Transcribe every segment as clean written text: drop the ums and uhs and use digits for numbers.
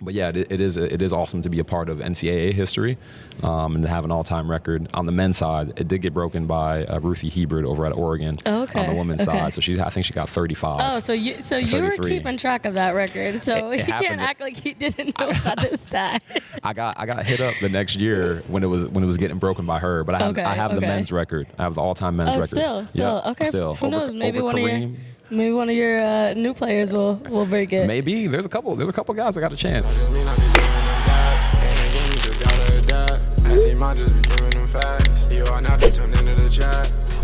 But yeah, it is awesome to be a part of NCAA history and to have an all-time record. On the men's side, it did get broken by Ruthie Hebert over at Oregon on the women's side. So I think she got 35. Oh, so you were keeping track of that record. So you can't act like you didn't know about this stat. I got hit up the next year when it was getting broken by her. But I have the men's record. I have the all-time men's record. Still. Yeah, okay. Still. Who knows? Maybe over one Kareem. of your. Maybe one of your new players will break it. Maybe. There's a couple guys that got a chance.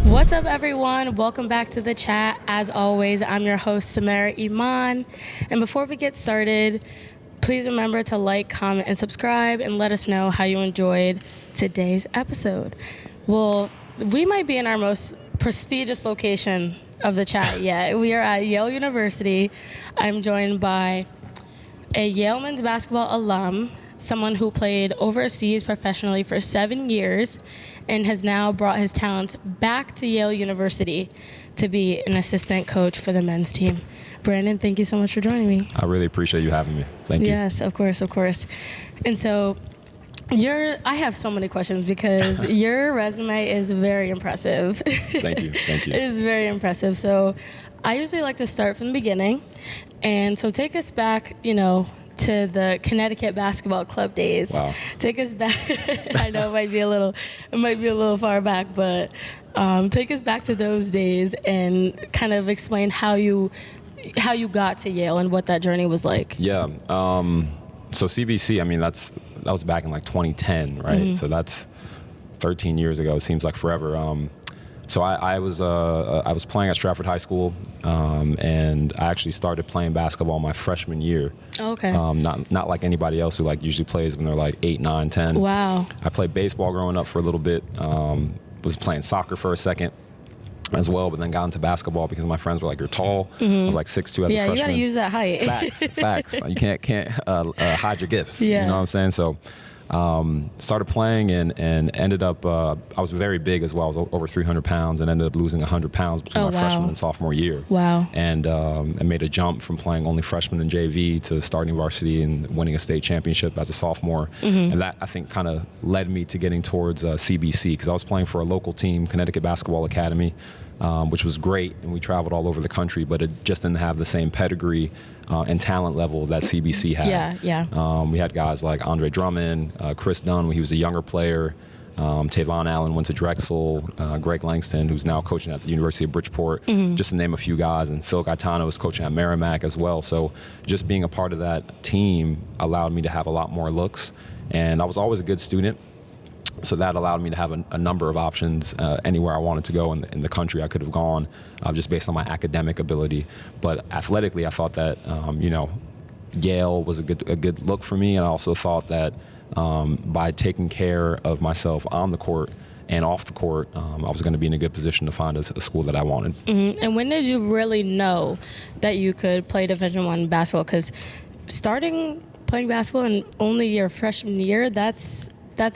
What's up, everyone? Welcome back to the chat. As always, I'm your host, Samara Iman. And before we get started, please remember to like, comment, and subscribe, and let us know how you enjoyed today's episode. Well, we might be in our most prestigious location of the chat yet. We are at Yale University. I'm joined by a Yale men's basketball alum, someone who played overseas professionally for 7 years and has now brought his talents back to Yale University to be an assistant coach for the men's team. Brandon, thank you so much for joining me. I really appreciate you having me. Thank you. Yes, of course. And so I have so many questions because your resume is very impressive. Thank you. It is very impressive. So I usually like to start from the beginning. And so take us back, to the Connecticut Basketball Club days. Wow. Take us back. I know it might be a little far back, but take us back to those days and kind of explain how you got to Yale and what that journey was like. Yeah. So CBC, that was back in like 2010, right? Mm-hmm. So that's 13 years ago. It seems like forever. So I was playing at Stratford High School, and I actually started playing basketball my freshman year. Okay. Not like anybody else who usually plays when they're 8, 9, 10. Wow. I played baseball growing up for a little bit. Was playing soccer for a second as well, but then got into basketball because my friends were you're tall. Mm-hmm. I was 6'2" as a freshman. Yeah, you got to use that height. Facts. You can't hide your gifts. Yeah. You know what I'm saying? So started playing and ended up, I was very big as well. I was over 300 pounds and ended up losing 100 pounds between my freshman and sophomore year. Wow. And made a jump from playing only freshman and JV to starting varsity and winning a state championship as a sophomore. Mm-hmm. And that, I think, kind of led me to getting towards CBC because I was playing for a local team, Connecticut Basketball Academy, which was great, and we traveled all over the country, but it just didn't have the same pedigree and talent level that CBC had. Yeah. We had guys like Andre Drummond, Chris Dunn when he was a younger player, Tavon Allen went to Drexel, Greg Langston, who's now coaching at the University of Bridgeport, just to name a few guys, and Phil Gaetano was coaching at Merrimack as well. So just being a part of that team allowed me to have a lot more looks, and I was always a good student. So that allowed me to have a number of options anywhere I wanted to go in the country. I could have gone just based on my academic ability. But athletically, I thought that, Yale was a good look for me. And I also thought that by taking care of myself on the court and off the court, I was going to be in a good position to find a school that I wanted. Mm-hmm. And when did you really know that you could play Division I basketball? Because starting playing basketball in only your freshman year, that's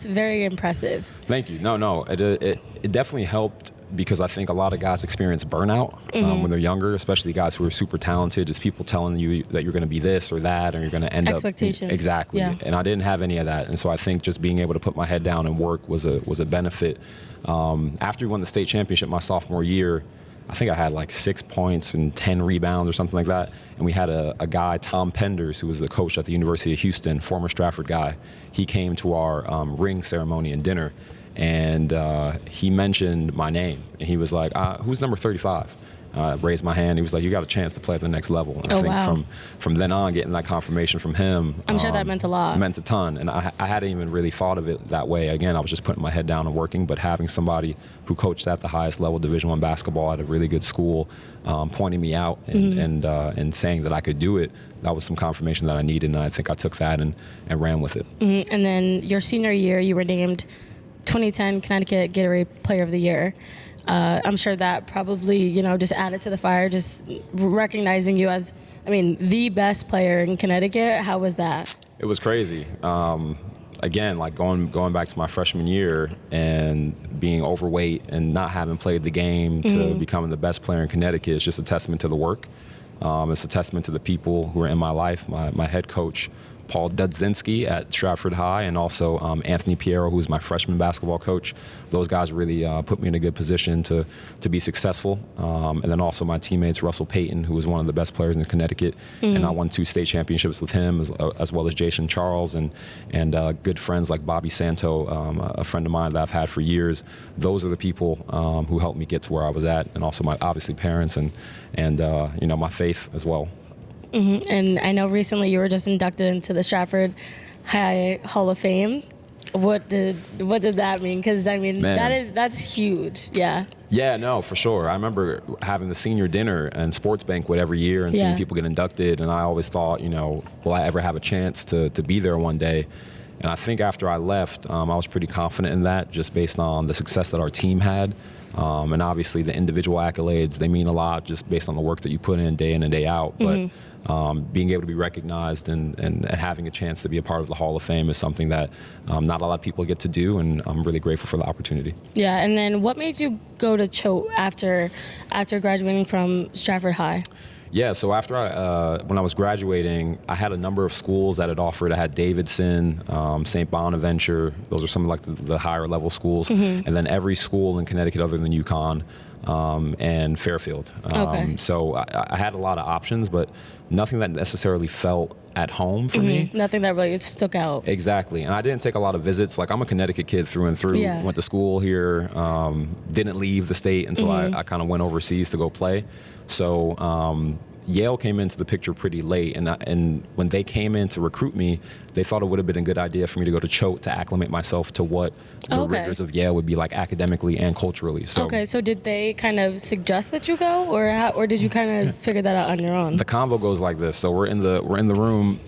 very impressive. Thank you. No, it definitely helped because I think a lot of guys experience burnout when they're younger, especially guys who are super talented. It's people telling you that you're going to be this or that, or you're going to end expectations. up exactly. Yeah. And I didn't have any of that, and so I think just being able to put my head down and work was a benefit. After we won the state championship my sophomore year, I think I had 6 points and 10 rebounds or something like that. And we had a guy, Tom Penders, who was the coach at the University of Houston, former Stratford guy. He came to our ring ceremony and dinner, and he mentioned my name. And he was like, who's number 35? Raised my hand. He was like, you got a chance to play at the next level. And I think from then on, getting that confirmation from him. I'm sure that meant a lot. Meant a ton. And I hadn't even really thought of it that way. Again, I was just putting my head down and working, but having somebody who coached at the highest level, Division I basketball at a really good school, pointing me out and saying that I could do it, that was some confirmation that I needed. And I think I took that and ran with it. Mm-hmm. And then your senior year, you were named 2010 Connecticut Gatorade Player of the Year. I'm sure that probably, just added to the fire, just recognizing you as, the best player in Connecticut. How was that? It was crazy. Again, going back to my freshman year and being overweight and not having played the game to becoming the best player in Connecticut is just a testament to the work. It's a testament to the people who are in my life. My head coach, Paul Dudzinski at Stratford High, and also Anthony Piero, who's my freshman basketball coach. Those guys really put me in a good position to be successful. And then also my teammates, Russell Payton, who was one of the best players in Connecticut, and I won 2 state championships with him, as well as Jason Charles, and good friends like Bobby Santo, a friend of mine that I've had for years. Those are the people who helped me get to where I was at, and also my obviously parents and my faith as well. And I know recently you were just inducted into the Stratford High Hall of Fame. What did that mean? Because I mean, that's huge. Yeah. Yeah, no, for sure. I remember having the senior dinner and sports banquet every year and seeing people get inducted, and I always thought, will I ever have a chance to be there one day? And I think after I left, I was pretty confident in that, just based on the success that our team had. And obviously the individual accolades, they mean a lot just based on the work that you put in and day out. But being able to be recognized and having a chance to be a part of the Hall of Fame is something that not a lot of people get to do, and I'm really grateful for the opportunity. Yeah, and then what made you go to Choate after graduating from Stratford High? Yeah, so after when I was graduating, I had a number of schools that had offered. I had Davidson, St. Bonaventure. Those are some of like the higher level schools. And then every school in Connecticut other than UConn and Fairfield. So I had a lot of options, but nothing that necessarily felt at home for me. Nothing that really stuck out. Exactly. And I didn't take a lot of visits. Like, I'm a Connecticut kid through and through. Yeah. Went to school here. Didn't leave the state until I kind of went overseas to go play. So Yale came into the picture pretty late, and when they came in to recruit me, they thought it would have been a good idea for me to go to Choate to acclimate myself to what the rigors of Yale would be like academically and culturally. So, so did they kind of suggest that you go, or did you kind of figure that out on your own? The convo goes like this. So we're in the room.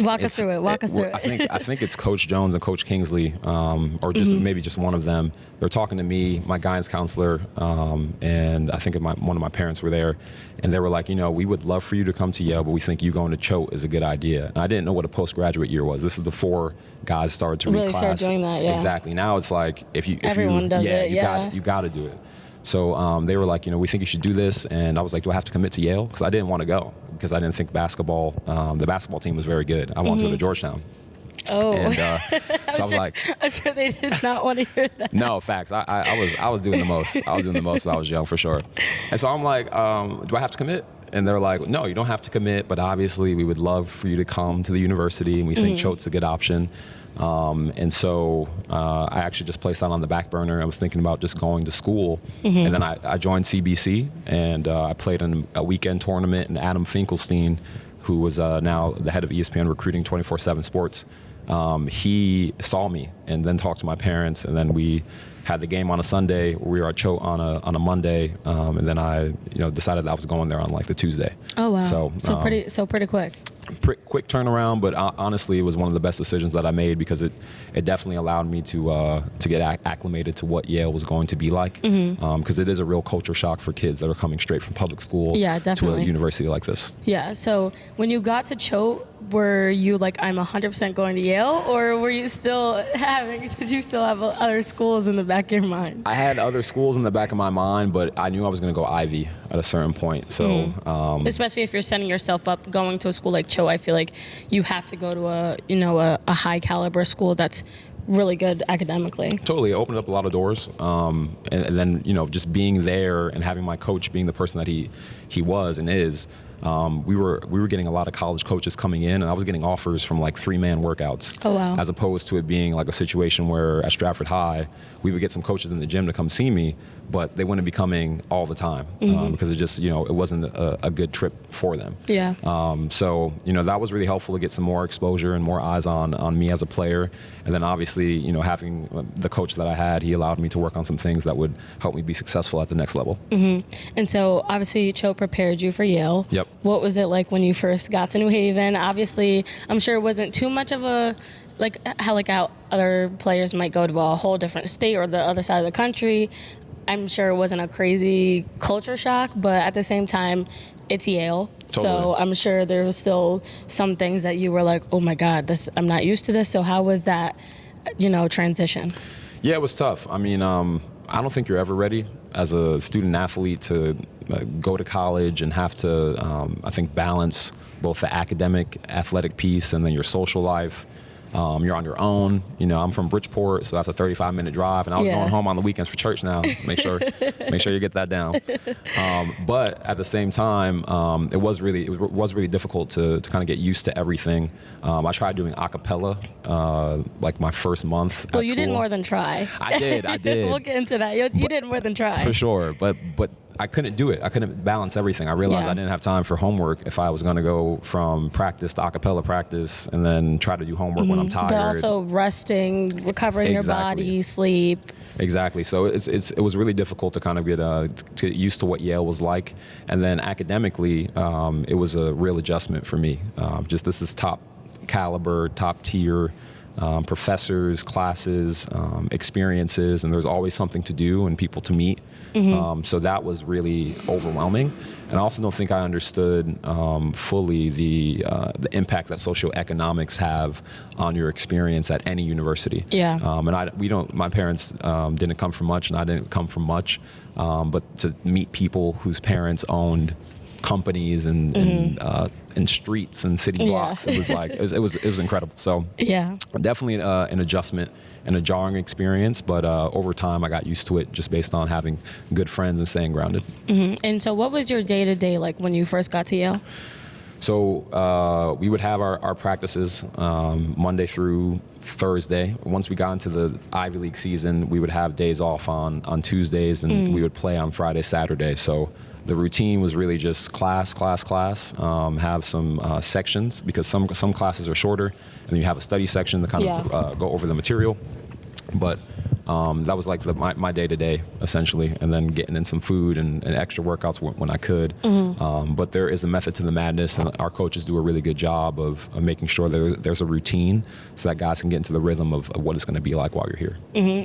Walk us through it. I think it's Coach Jones and Coach Kingsley, or just maybe just one of them. They're talking to me, my guidance counselor, and I think one of my parents were there, and they were like, we would love for you to come to Yale, but we think you going to Choate is a good idea. And I didn't know what a postgraduate year was. This is before guys started to really reclass. Started doing that, yeah. Exactly. Now it's like everyone does it. You got to do it. So they were like, we think you should do this, and I was like, do I have to commit to Yale? Because I didn't want to go, because I didn't think the basketball team was very good. I wanted to go to Georgetown. Oh, and so I was like, I'm sure they did not want to hear that. No, facts. I was doing the most. I was doing the most when I was young, for sure. And so I'm like, do I have to commit? And they're like, no, you don't have to commit, but obviously we would love for you to come to the university, and we think Choate's a good option. And so I actually just placed that on the back burner. I was thinking about just going to school. And then I joined CBC, and I played in a weekend tournament, and Adam Finkelstein, who was now the head of ESPN recruiting 24/7 Sports, he saw me and then talked to my parents, and then we had the game on a Sunday. We were at Choate on a Monday, and then I decided that I was going there on like the Tuesday. Oh wow! So pretty quick. Quick turnaround, but honestly, it was one of the best decisions that I made, because it definitely allowed me to get acclimated to what Yale was going to be like, because it is a real culture shock for kids that are coming straight from public school to a university like this. Yeah. So when you got to Choate, were you like, I'm 100% going to Yale, or were you did you still have other schools in the back of your mind? I had other schools in the back of my mind, but I knew I was going to go Ivy at a certain point. So, especially if you're setting yourself up going to a school like Choate, I feel like you have to go to a high caliber school that's really good academically. Totally. It opened up a lot of doors. And then, just being there and having my coach being the person that he was and is, we were getting a lot of college coaches coming in, and I was getting offers from like 3-man workouts. Oh, wow. As opposed to it being like a situation where at Stratford High, we would get some coaches in the gym to come see me, but they wouldn't be coming all the time, because it just, it wasn't a good trip for them. Yeah. So, that was really helpful to get some more exposure and more eyes on me as a player. And then obviously, having the coach that I had, he allowed me to work on some things that would help me be successful at the next level. And so obviously Choate prepared you for Yale. Yep. What was it like when you first got to New Haven? Obviously, I'm sure it wasn't too much of a, how other players might go to a whole different state or the other side of the country. I'm sure it wasn't a crazy culture shock, but at the same time, it's Yale. Totally. So I'm sure there was still some things that you were like, oh my God, I'm not used to this. So how was that, transition? Yeah, it was tough. I mean, I don't think you're ever ready as a student athlete to go to college and have to, I think, balance both the academic, athletic piece and then your social life. You're on your own. I'm from Bridgeport, so that's a 35-minute drive, and I was going home on the weekends for church now. Make sure you get that down. But at the same time, it was really difficult to kind of get used to everything. I tried doing a cappella like my first month at Well, you school. did more than try. I did. We'll get into that. You did more than try. For sure, but I couldn't do it. I couldn't balance everything. I realized I didn't have time for homework if I was going to go from practice to a cappella practice and then try to do homework when I'm tired. But also resting, recovering your body, sleep. Exactly. So it was really difficult to kind of get used to what Yale was like. And then academically, it was a real adjustment for me. This is top caliber, top tier professors, classes, experiences, and there's always something to do and people to meet. So that was really overwhelming. And I also don't think I understood fully the impact that socioeconomics have on your experience at any university. Yeah. And my parents didn't come from much, and I didn't come from much. But to meet people whose parents owned companies and streets and city blocks, it was incredible. So definitely an adjustment and a jarring experience, but over time I got used to it just based on having good friends and staying grounded. And so what was your day-to-day like when you first got to Yale? So we would have our practices Monday through Thursday. Once we got into the Ivy League season, we would have days off on Tuesdays, and we would play on Friday, Saturday. So the routine was really just class, have some sections, because some classes are shorter, and then you have a study section to kind of go over the material. But that was like my day-to-day, essentially, and then getting in some food and extra workouts when I could. But there is a method to the madness, and our coaches do a really good job of making sure there's a routine so that guys can get into the rhythm of what it's going to be like while you're here.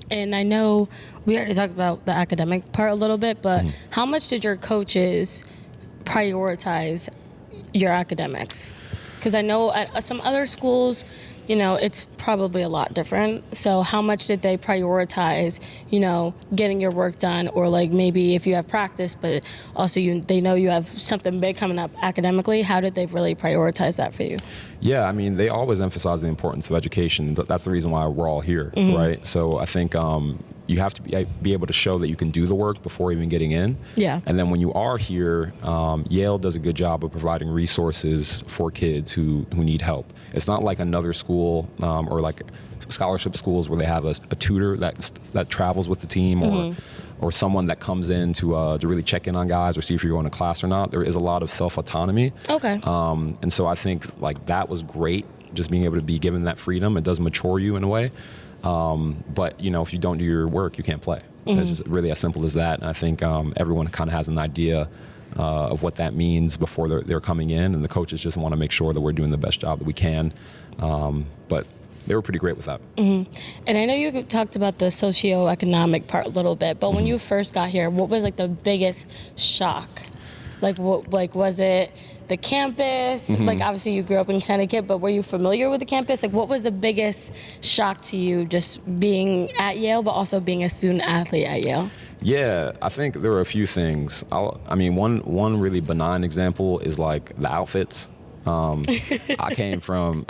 And I know we already talked about the academic part a little bit, but how much did your coaches prioritize your academics? Because I know at some other schools, it's probably a lot different. So how much did they prioritize, getting your work done, or like maybe if you have practice, but also they know you have something big coming up academically, how did they really prioritize that for you? Yeah, I mean, they always emphasize the importance of education. That's the reason why we're all here, right? So I think you have to be able to show that you can do the work before even getting in. Yeah. And then when you are here, Yale does a good job of providing resources for kids who need help. It's not like another school or like scholarship schools where they have a tutor that travels with the team, or someone that comes in to really check in on guys or see if you're going to class or not. There is a lot of self-autonomy. Okay. And so I think like that was great, just being able to be given that freedom. It does mature you in a way. But if you don't do your work, you can't play. It's just really as simple as that. And I think everyone kind of has an idea of what that means before they're coming in, and the coaches just want to make sure that we're doing the best job that we can. But they were pretty great with that. And I know you talked about the socioeconomic part a little bit, but when you first got here, what was like the biggest shock? Like, was it the campus? Like, obviously you grew up in Connecticut, but were you familiar with the campus? Like, what was the biggest shock to you just being at Yale, but also being a student athlete at Yale? Yeah, I think there were a few things. One really benign example is like the outfits. I came from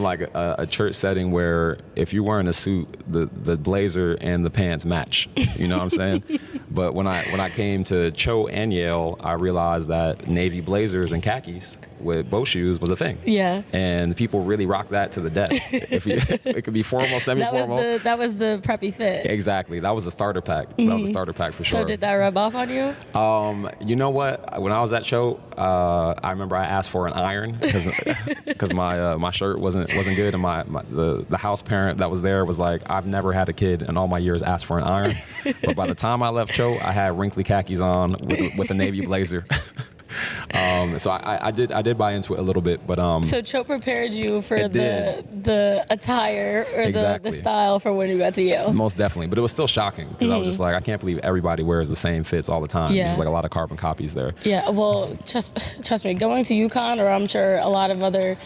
like a church setting where if you're wearing a suit, the blazer and the pants match. You know what I'm saying? But when I came to Cho and Yale, I realized that navy blazers and khakis with bow shoes was a thing. Yeah. And people really rock that to the death. It could be formal, semi-formal. That was the preppy fit. Exactly. That was the starter pack. That was the starter pack for sure. So did that rub off on you? You know what? When I was at Cho, I remember I asked for an iron because my shirt wasn't good, and the house parent that was there was like, I've never had a kid in all my years ask for an iron. But by the time I left Cho, I had wrinkly khakis on with a navy blazer. So I did buy into it a little bit, but so Cho prepared you for the attire or the style for when you got to Yale. Most definitely, but it was still shocking because I was just like, I can't believe everybody wears the same fits all the time. Yeah. There's like a lot of carbon copies there. Yeah, well, trust me, going to UConn, or I'm sure a lot of other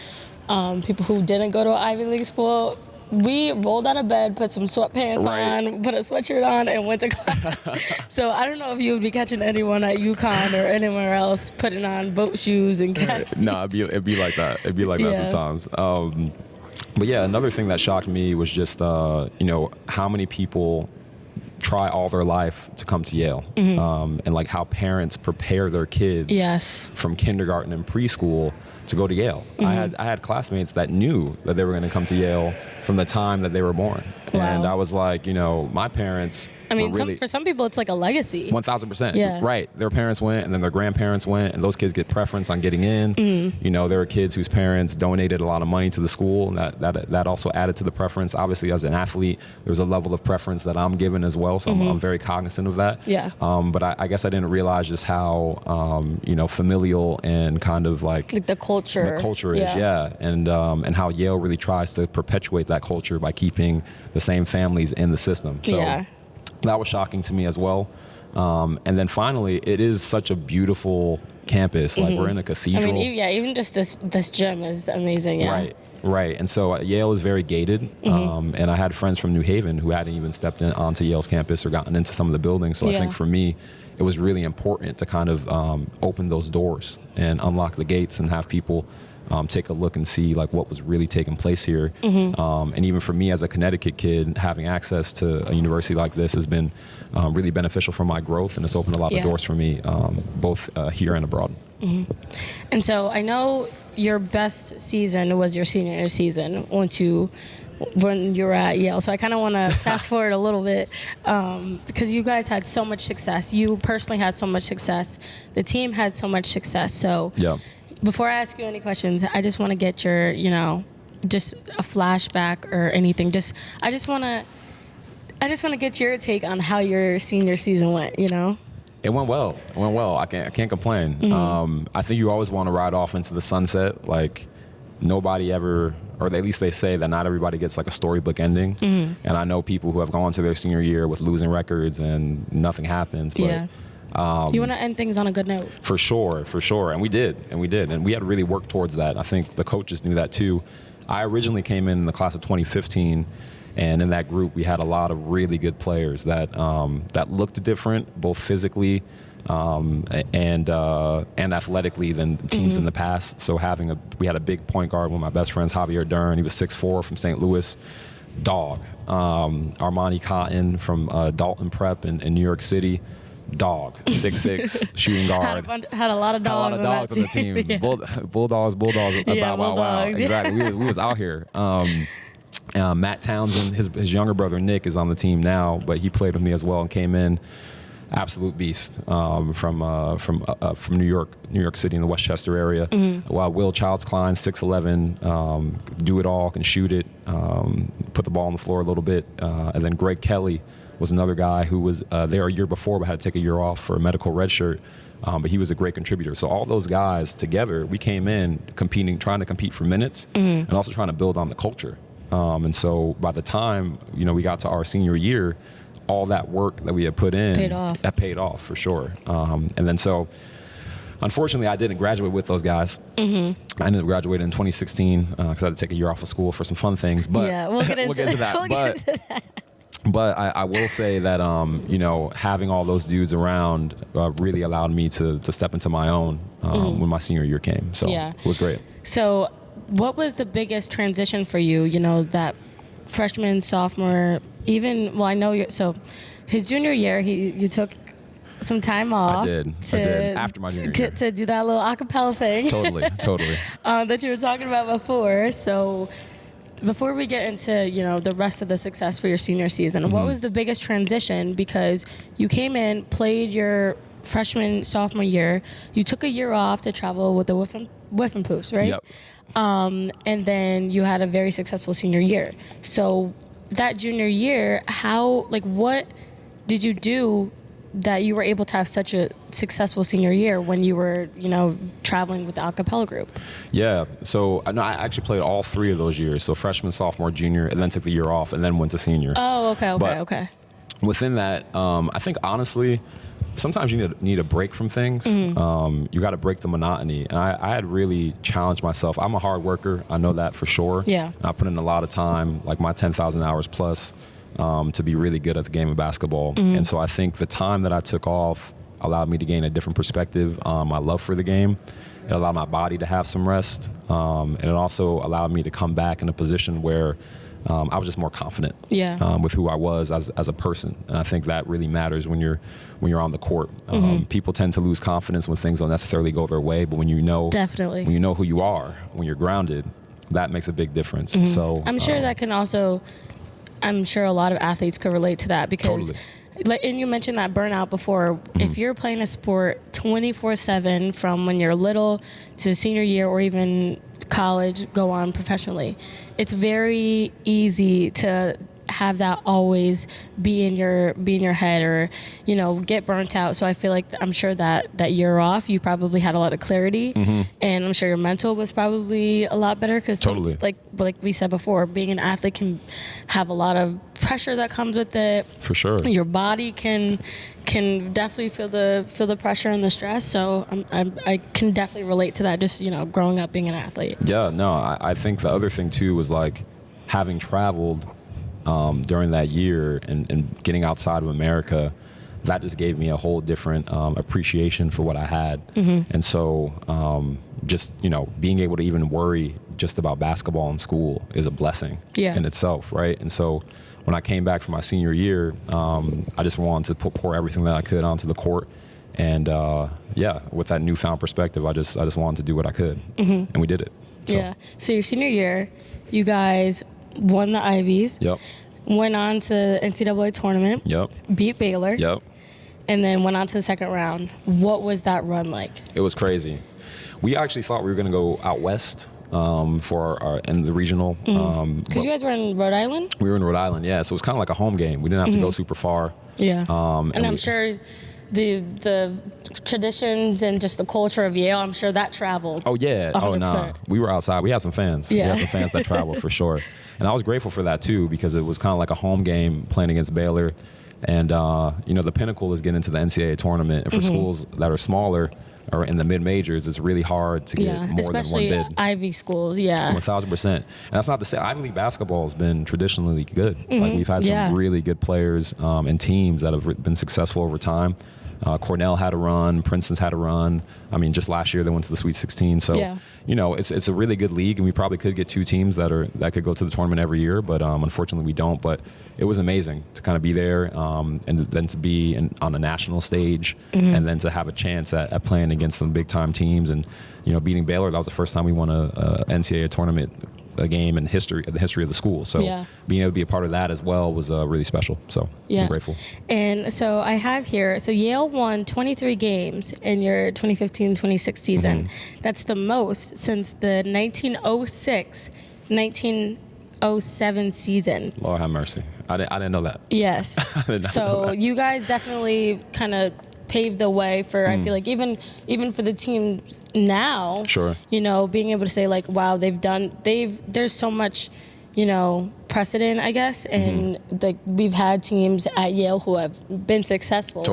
people who didn't go to an Ivy League school, we rolled out of bed, put some sweatpants on, put a sweatshirt on, and went to class. So I don't know if you would be catching anyone at UConn or anywhere else putting on boat shoes and khakis. No, it'd be like that. It'd be like that sometimes. But yeah, another thing that shocked me was just, how many people try all their life to come to Yale, and like how parents prepare their kids from kindergarten and preschool to go to Yale. I had classmates that knew that they were going to come to Yale from the time that they were born. Wow. And I was like, my parents really, for some people it's like a legacy. 1,000%. Yeah. Right. Their parents went, and then their grandparents went, and those kids get preference on getting in. There were kids whose parents donated a lot of money to the school, and that also added to the preference. Obviously, as an athlete, there's a level of preference that I'm given as well, so I'm very cognizant of that. Yeah. But I guess I didn't realize just how, familial and kind of like the culture. The culture is, and how Yale really tries to perpetuate that culture by keeping the same families in the system. So that was shocking to me as well. And then finally, it is such a beautiful campus. Like we're in a cathedral. Even just this gym is amazing. Yeah. Right. And so Yale is very gated. And I had friends from New Haven who hadn't even stepped onto Yale's campus or gotten into some of the buildings. So I think for me, it was really important to kind of open those doors and unlock the gates and have people take a look and see like what was really taking place here. And even for me as a Connecticut kid, having access to a university like this has been really beneficial for my growth, and it's opened a lot of doors for me, both here and abroad. And so I know your best season was your senior season when you were at Yale. So I kind of want to fast forward a little bit because you guys had so much success. You personally had so much success. The team had so much success. So before I ask you any questions, I just want to get your, just a flashback or anything. I just want to get your take on how your senior season went, It went well. I can't complain. I think you always want to ride off into the sunset. Like nobody ever, or at least they say that not everybody gets like a storybook ending. And I know people who have gone to their senior year with losing records and nothing happens. But you want to end things on a good note. For sure. And we did. And we had to really work towards that. I think the coaches knew that too. I originally came in the class of 2015. And in that group, we had a lot of really good players that looked different, both physically and athletically than teams in the past. So we had a big point guard, one of my best friends, Javier Dern. He was 6'4" from St. Louis, dog. Armani Cotton from Dalton Prep in New York City, dog. 6'6", shooting guard. Had a lot of dogs on the team. Bulldogs. Wow. Exactly. We was out here. Matt Townsend, his younger brother Nick is on the team now, but he played with me as well and came in, absolute beast from New York City in the Westchester area. While Will Childs-Klein, 6'11", do it all, can shoot it, put the ball on the floor a little bit, and then Greg Kelly was another guy who was there a year before but had to take a year off for a medical red shirt. But he was a great contributor. So all those guys together, we came in trying to compete for minutes and also trying to build on the culture. And so by the time, we got to our senior year, all that work that we had put in that paid off for sure. And then so unfortunately I didn't graduate with those guys. I ended up graduating in 2016 because I had to take a year off of school for some fun things. But we'll get into that. But I will say that, having all those dudes around really allowed me to step into my own when my senior year came. So it was great. So what was the biggest transition for you, that freshman, sophomore, I know so his junior year, you took some time off. I did. After my junior year. To do that little acapella thing. Totally. That you were talking about before. So before we get into, the rest of the success for your senior season, what was the biggest transition? Because you came in, played your freshman, sophomore year. You took a year off to travel with the Whiff and Poops, right? Yep. And then you had a very successful senior year. So that junior year, what did you do that you were able to have such a successful senior year when you were, traveling with the a cappella group? Yeah. So I actually played all 3 of those years. So freshman, sophomore, junior, and then took the year off and then went to senior. Oh, okay. Within that, I think honestly, sometimes you need a break from things. You got to break the monotony. And I had really challenged myself. I'm a hard worker. I know that for sure. Yeah. And I put in a lot of time, like my 10,000 hours plus, to be really good at the game of basketball. And so I think the time that I took off allowed me to gain a different perspective on my love for the game. It allowed my body to have some rest. And it also allowed me to come back in a position where I was just more confident with who I was as a person. And I think that really matters when you're on the court. People tend to lose confidence when things don't necessarily go their way, but when you know who you are, when you're grounded, that makes a big difference. So I'm sure that can also, I'm sure a lot of athletes could relate to that because and you mentioned that burnout before. If you're playing a sport 24/7 from when you're little to senior year or even college, go on professionally, it's very easy to have that always be in your head or, get burnt out. So I feel like I'm sure that year off, you probably had a lot of clarity and I'm sure your mental was probably a lot better because like we said before, being an athlete can have a lot of pressure that comes with it. For sure. Your body can definitely feel the pressure and the stress. So I can definitely relate to that just, growing up being an athlete. Yeah, no, I think the other thing too was like having traveled during that year and getting outside of America, that just gave me a whole different appreciation for what I had. And so just, being able to even worry just about basketball in school is a blessing in itself, right? And so when I came back from my senior year, I just wanted to pour everything that I could onto the court. And with that newfound perspective, I just wanted to do what I could, and we did it. So. Yeah. So your senior year, you guys won the Ivies. Yep. Went on to the NCAA tournament. Yep. Beat Baylor. Yep. And then went on to the second round. What was that run like? It was crazy. We actually thought we were going to go out west for our in the regional. Because you guys were in Rhode Island? We were in Rhode Island, yeah. So it was kind of like a home game. We didn't have to go super far. Yeah. And I'm sure the traditions and just the culture of Yale, I'm sure that traveled. Oh, yeah. 100%. Oh, no. We were outside. We had some fans. Yeah. We had some fans that traveled for sure. And I was grateful for that, too, because it was kind of like a home game playing against Baylor. And, the pinnacle is getting into the NCAA tournament. And for schools that are smaller or in the mid-majors, it's really hard to get more than one bid. Especially Ivy schools, 1,000%. And that's not to say Ivy League basketball has been traditionally good. Like, we've had some really good players and teams that have been successful over time. Cornell had a run. Princeton's had a run. I mean, just last year they went to the Sweet 16. So, it's a really good league, and we probably could get two teams that could go to the tournament every year. But unfortunately, we don't. But it was amazing to kind of be there and then to be on a national stage and then to have a chance at playing against some big-time teams. And, beating Baylor, that was the first time we won a NCAA tournament game in the history of the school. So being able to be a part of that as well was really special. So I'm grateful. And so I have here, so Yale won 23 games in your 2015-26 season. That's the most since the 1906-1907 season. Lord have mercy. I didn't know that. Yes. So you guys definitely kind of paved the way for, I feel like, even for the teams now, being able to say like, wow, there's so much, precedent, I guess, and we've had teams at Yale who have been successful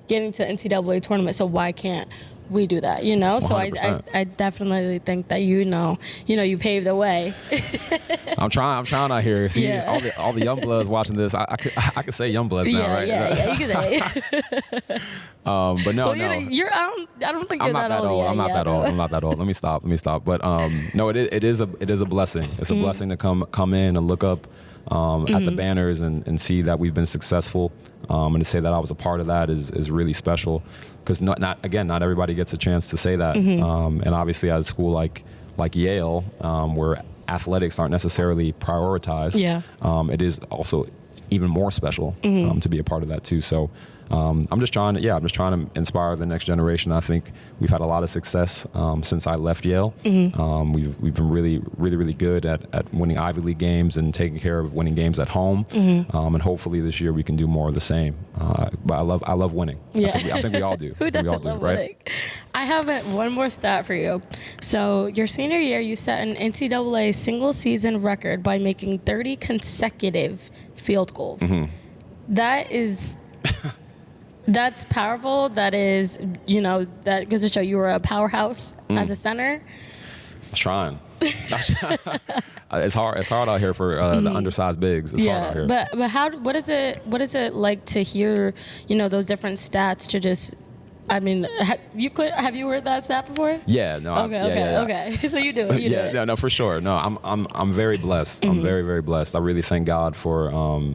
getting to the NCAA tournament, so why can't we do that, So I definitely think that you paved the way. I'm trying out here. See, all the young bloods watching this. I could say young bloods now, right? Yeah, you can say. But no. I don't think you're that old. I'm not that old. Let me stop. But no, it is a blessing. It's a blessing to come in and look up at the banners and see that we've been successful. And to say that I was a part of that is really special, because not everybody gets a chance to say that. And obviously at a school like Yale, where athletics aren't necessarily prioritized, it is also even more special to be a part of that too. So I'm just trying to inspire the next generation. I think we've had a lot of success since I left Yale. We've been really, really, really good at winning Ivy League games and taking care of winning games at home. And hopefully this year we can do more of the same. But I love winning. I think we all do. Who doesn't love winning? I have one more stat for you. So your senior year, you set an NCAA single season record by making 30 consecutive field goals. That is That's powerful. That is, that goes to show you were a powerhouse as a center. I was trying. It's hard out here for the undersized bigs. It's hard out here. But what is it like to hear, those different stats to just, I mean, have you heard that stat before? Yeah, no. Okay. So you do it. No, for sure. No, I'm very blessed. I'm very, very blessed. I really thank God for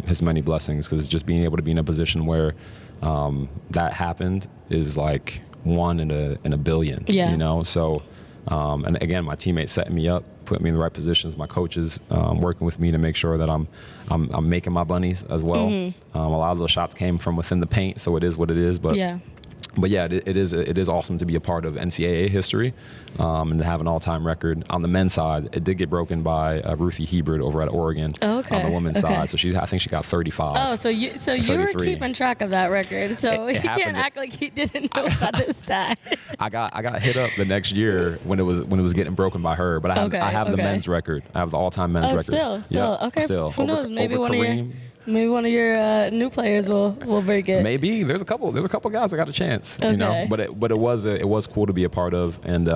His many blessings, because just being able to be in a position where that happened is like one in a billion. Yeah. So. And again, my teammates setting me up, putting me in the right positions. My coaches working with me to make sure that I'm making my bunnies as well. A lot of those shots came from within the paint, so it is what it is. But yeah, it is awesome to be a part of NCAA history and to have an all-time record. On the men's side, it did get broken by Ruthie Hebert over at Oregon on the women's side. So I think she got 35. Oh, so you were keeping track of that record. So you can't act like you didn't know about this stat. I got hit up the next year when it was getting broken by her. But I have the men's record. I have the all-time men's record. Still. Okay. Still. Who knows? Maybe over Kareem. Maybe one of your new players will break it. Maybe there's a couple guys that got a chance, But it was cool to be a part of, and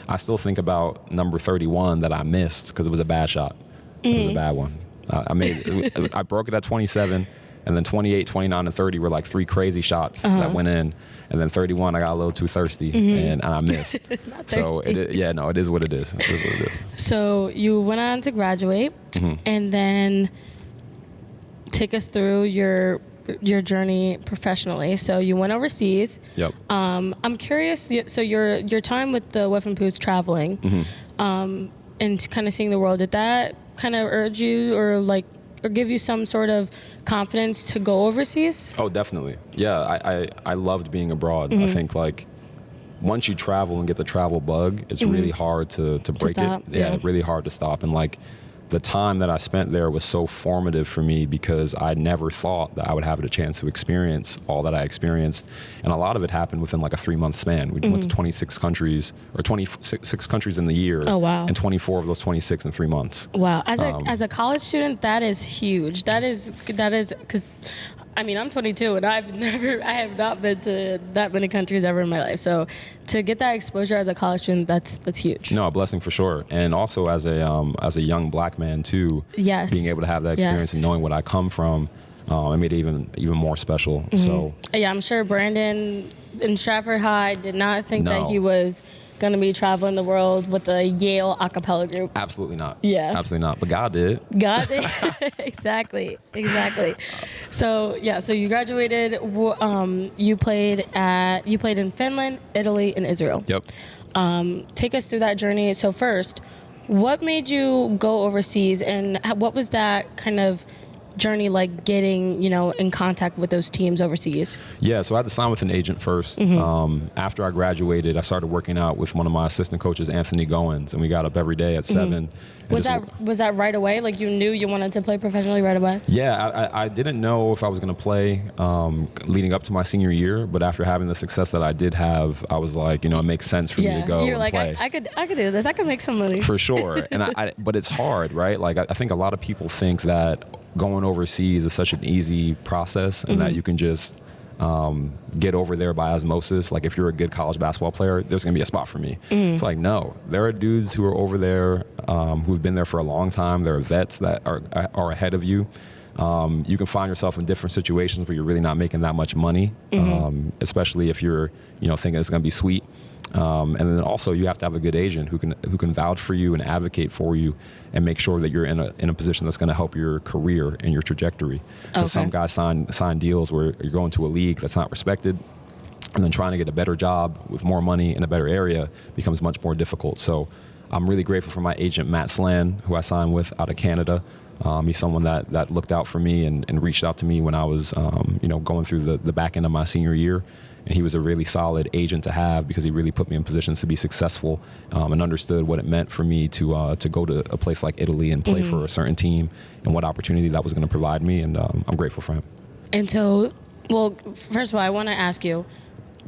I still think about number 31 that I missed because it was a bad shot. It was a bad one. I broke it at 27, and then 28, 29, and 30 were like three crazy shots that went in, and then 31 I got a little too thirsty and I missed. So it is what it is. It is what it is. So you went on to graduate, and then. Take us through your journey professionally. So you went overseas. Yep. I'm curious. So your time with the Whiffenpoos traveling, and kind of seeing the world. Did that kind of urge you, or give you some sort of confidence to go overseas? Oh, definitely. Yeah. I loved being abroad. I think once you travel and get the travel bug, it's really hard to break it. Yeah, really hard to stop. And the time that I spent there was so formative for me because I never thought that I would have a chance to experience all that I experienced. And a lot of it happened within like a 3-month span. We went to 26 countries in the year. Oh, wow. And 24 of those 26 in 3 months. Wow. As a college student, that is huge. That is because I'm 22 and I have not been to that many countries ever in my life. So to get that exposure as a college student, that's huge. No, a blessing for sure. And also as a young black man too, being able to have that experience and knowing what I come from, it made it even more special. So yeah, I'm sure Brandon in Stratford High did not think that he was going to be traveling the world with a Yale a cappella group. Absolutely not. Yeah. Absolutely not. But God did. God did. Exactly. So you graduated. You played in Finland, Italy, and Israel. Yep. Take us through that journey. So first, what made you go overseas, and what was that kind of journey like getting in contact with those teams overseas? Yeah, so I had to sign with an agent first. After I graduated, I started working out with one of my assistant coaches, Anthony Goins, and we got up every day at 7. Was that right away? Like you knew you wanted to play professionally right away? Yeah, I didn't know if I was going to play leading up to my senior year, but after having the success that I did have, I was like, it makes sense for me to go and play. I could do this. I could make some money. For sure. And but it's hard, right? Like I think a lot of people think that going overseas is such an easy process and that you can just get over there by osmosis. Like if you're a good college basketball player, there's going to be a spot for me. It's like, no, there are dudes who are over there who've been there for a long time. There are vets that are ahead of you. You can find yourself in different situations where you're really not making that much money, especially if you're thinking it's going to be sweet. And then also you have to have a good agent who can vouch for you and advocate for you and make sure that you're in a position that's going to help your career and your trajectory. Because some guys sign deals where you're going to a league that's not respected, and then trying to get a better job with more money in a better area becomes much more difficult. So I'm really grateful for my agent, Matt Slan, who I signed with out of Canada. He's someone that looked out for me and reached out to me when I was going through the back end of my senior year. And he was a really solid agent to have because he really put me in positions to be successful and understood what it meant for me to go to a place like Italy and play for a certain team and what opportunity that was going to provide me. And I'm grateful for him. And so, well, first of all, I want to ask you,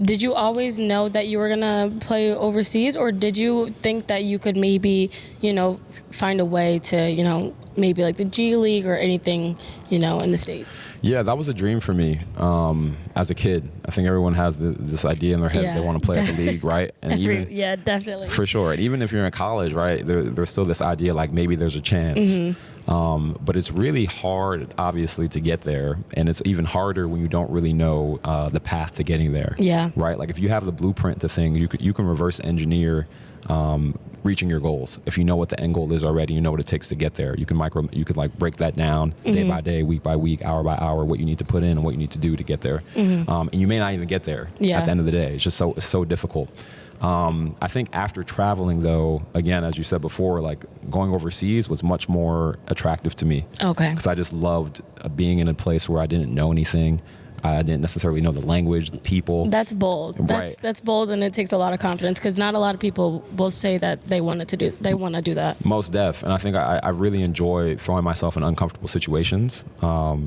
did you always know that you were going to play overseas, or did you think that you could maybe, find a way to, maybe like the G League or anything, in the States? Yeah, that was a dream for me as a kid. I think everyone has this idea in their head they want to play at the league, right? And Yeah, definitely. For sure. And even if you're in college, right, there's still this idea like maybe there's a chance. But it's really hard, obviously, to get there. And it's even harder when you don't really know the path to getting there. Yeah. Right? Like if you have the blueprint to things, you can reverse engineer reaching your goals. If you know what the end goal is already, you know what it takes to get there. You could like break that down day by day, week by week, hour by hour, what you need to put in and what you need to do to get there. And you may not even get there at the end of the day. It's just so difficult. I think after traveling, though, again, as you said before, like going overseas was much more attractive to me. Okay. Because I just loved being in a place where I didn't know anything. I didn't necessarily know the language, the people. That's bold. That's bold, and it takes a lot of confidence because not a lot of people will say that they want to do that. Most def, and I think I really enjoy throwing myself in uncomfortable situations,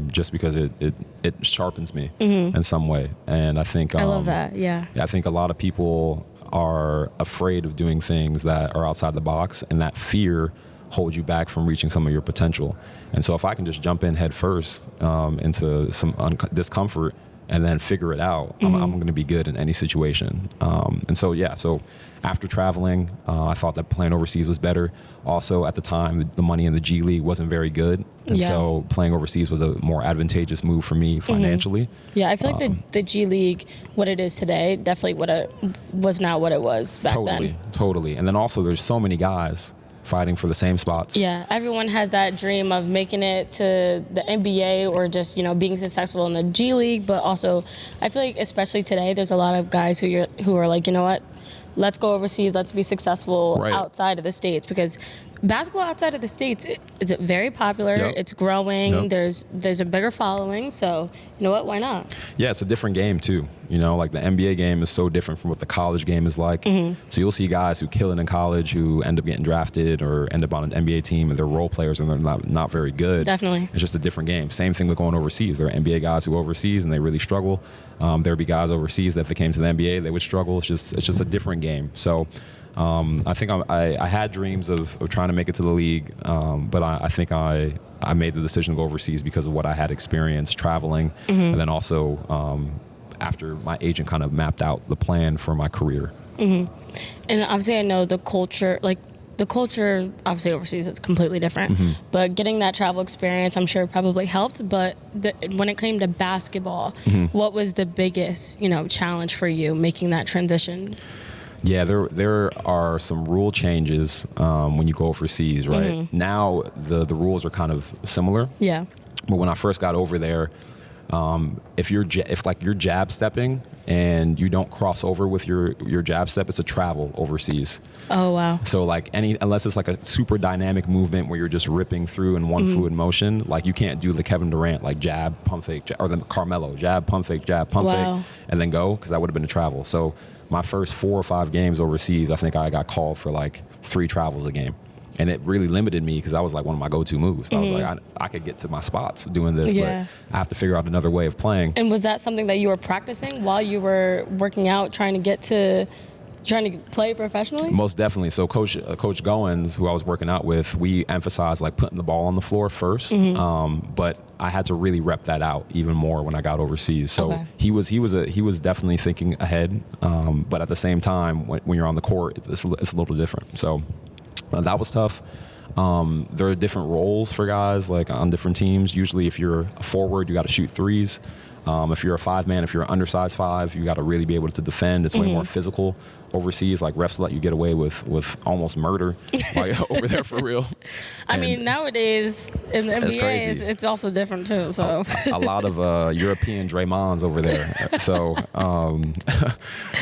just because it sharpens me in some way. And I think I love that. Yeah. I think a lot of people are afraid of doing things that are outside the box, and that fear holds you back from reaching some of your potential. And so if I can just jump in head first into some discomfort and then figure it out, I'm going to be good in any situation. And so after traveling, I thought that playing overseas was better. Also, at the time, the money in the G League wasn't very good. And so playing overseas was a more advantageous move for me financially. Yeah, I feel like the G League, what it is today, definitely was not what it was back then. Totally. And then also there's so many guys fighting for the same spots. Yeah, everyone has that dream of making it to the NBA or just, being successful in the G League. But also, I feel like especially today, there's a lot of guys who are like, you know what, let's go overseas, let's be successful outside of the States, because basketball outside of the States is very popular. It's growing. There's a bigger following. So, you know what? Why not? Yeah, it's a different game, too. Like the NBA game is so different from what the college game is like. So you'll see guys who kill it in college who end up getting drafted or end up on an NBA team and they're role players and they're not very good. Definitely. It's just a different game. Same thing with going overseas. There are NBA guys who go overseas and they really struggle. There'd be guys overseas that if they came to the NBA, they would struggle. It's just a different game. So I think I had dreams of trying to make it to the league, but I think I made the decision to go overseas because of what I had experienced traveling, and then also after my agent kind of mapped out the plan for my career. And obviously I know the culture obviously overseas is completely different, but getting that travel experience I'm sure probably helped. But when it came to basketball, what was the biggest challenge for you making that transition? Yeah, there are some rule changes when you go overseas, right? Now the rules are kind of similar. Yeah. But when I first got over there, if you're jab stepping and you don't cross over with your jab step, it's a travel overseas. Oh wow! So unless it's like a super dynamic movement where you're just ripping through in one fluid motion, like you can't do the Kevin Durant like jab pump fake or the Carmelo jab pump fake and then go, because that would have been a travel. So my first 4 or 5 games overseas, I think I got called for like 3 travels a game. And it really limited me because that was like one of my go-to moves. I was like, I could get to my spots doing this, but I have to figure out another way of playing. And was that something that you were practicing while you were working out, trying to play professionally? Most definitely. So Coach Goins, who I was working out with, we emphasized like putting the ball on the floor first. But I had to really rep that out even more when I got overseas. So he was definitely thinking ahead. But at the same time, when you're on the court, it's a little different. So that was tough. There are different roles for guys like on different teams. Usually if you're a forward, you got to shoot threes. If you're a 5-man, if you're an undersized 5, you got to really be able to defend. It's way more physical overseas. Like refs let you get away with almost murder like, over there for real. I mean, nowadays in the NBA, it's also different too. So a lot of European Draymonds over there. So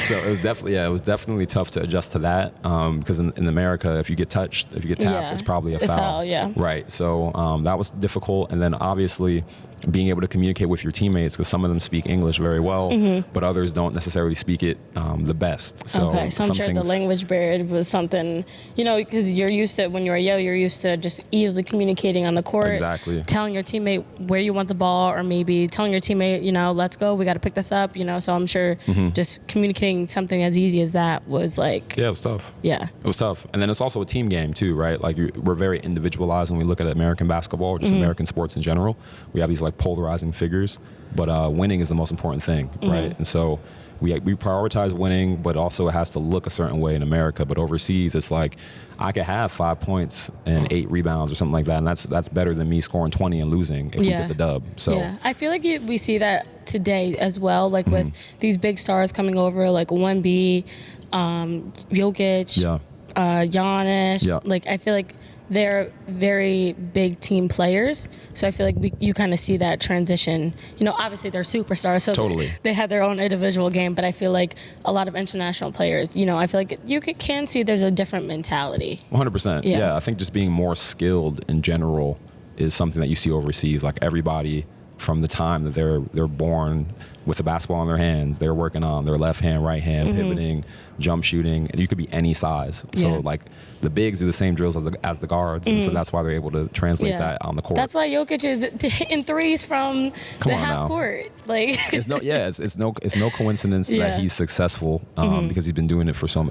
so it was definitely tough to adjust to that because in America, if you get tapped, it's probably a foul. Right. So that was difficult, and then obviously being able to communicate with your teammates, because some of them speak English very well, but others don't necessarily speak it the best. So I'm sure the language barrier was something, because you're used to, when you're a Yale, you're used to just easily communicating on the court, Exactly. telling your teammate where you want the ball, or maybe telling your teammate, let's go, we got to pick this up, so I'm sure just communicating something as easy as that was like, Yeah, it was tough. Yeah. It was tough. And then it's also a team game too, right? Like we're very individualized when we look at American basketball, or just American sports in general. We have these like polarizing figures, but winning is the most important thing, right? And so we prioritize winning, but also it has to look a certain way in America. But overseas, it's like I could have 5 points and 8 rebounds or something like that, and that's better than me scoring 20 and losing if we get the dub. So yeah, I feel like we see that today as well, like with these big stars coming over, like Wemby, Jokic, Giannis. Yeah. Like I feel like they're very big team players, so I feel like you kind of see that transition. Obviously they're superstars, so Totally. they have their own individual game, but I feel like a lot of international players, I feel like you can see there's a different mentality. 100%. Yeah, I think just being more skilled in general is something that you see overseas. Like everybody from the time that they're born with the basketball in their hands, they're working on their left hand, right hand, pivoting, jump shooting, and you could be any size. So like the bigs do the same drills as the guards, and so that's why they're able to translate that on the court. That's why Jokic is hitting threes from the half court. Like it's no coincidence that he's successful because he's been doing it for so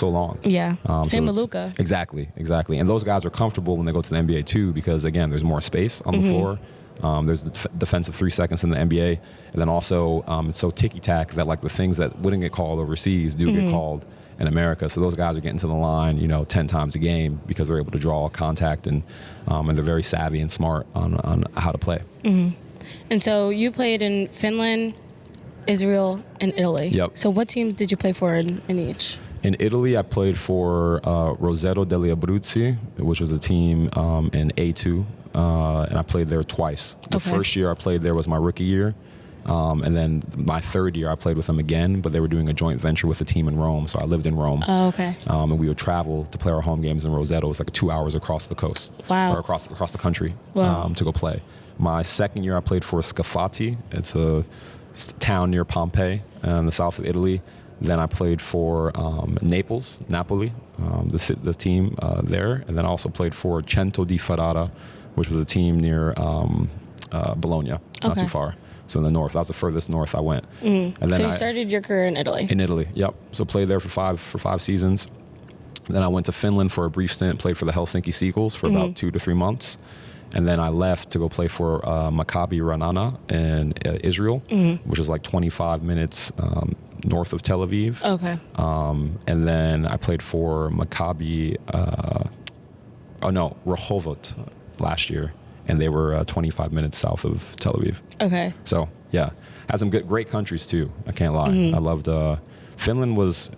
long. Yeah. Same with Luka. Exactly. And those guys are comfortable when they go to the NBA too, because again, there's more space on the floor. There's the defensive 3 seconds in the NBA, and then also it's so ticky-tack that like the things that wouldn't get called overseas do get called in America. So those guys are getting to the line, 10 times a game because they're able to draw contact, and they're very savvy and smart on how to play. And so you played in Finland, Israel, and Italy. Yep. So what teams did you play for in each? In Italy, I played for Roseto degli Abruzzi, which was a team in A2, and I played there twice. The first year I played there was my rookie year, and then my third year I played with them again, but they were doing a joint venture with a team in Rome, so I lived in Rome. Oh, okay. And we would travel to play our home games in Roseto. It was like 2 hours across the coast. Wow. Or across the country. Wow. To go play. My second year I played for Scafati. It's a town near Pompeii in the south of Italy. Then I played for Napoli, the team there. And then I also played for Cento di Ferrara, which was a team near Bologna, not too far. So in the north. That was the furthest north I went. And then so you started your career in Italy? In Italy, yep. So played there for five seasons. Then I went to Finland for a brief stint, played for the Helsinki Seagulls for about 2 to 3 months. And then I left to go play for Maccabi Ra'anana in Israel, which is like 25 minutes north of Tel Aviv. Okay. And then I played for Maccabi, Rehovot last year, and they were 25 minutes south of Tel Aviv. Okay. So yeah, had some great countries too. I can't lie. I loved Finland was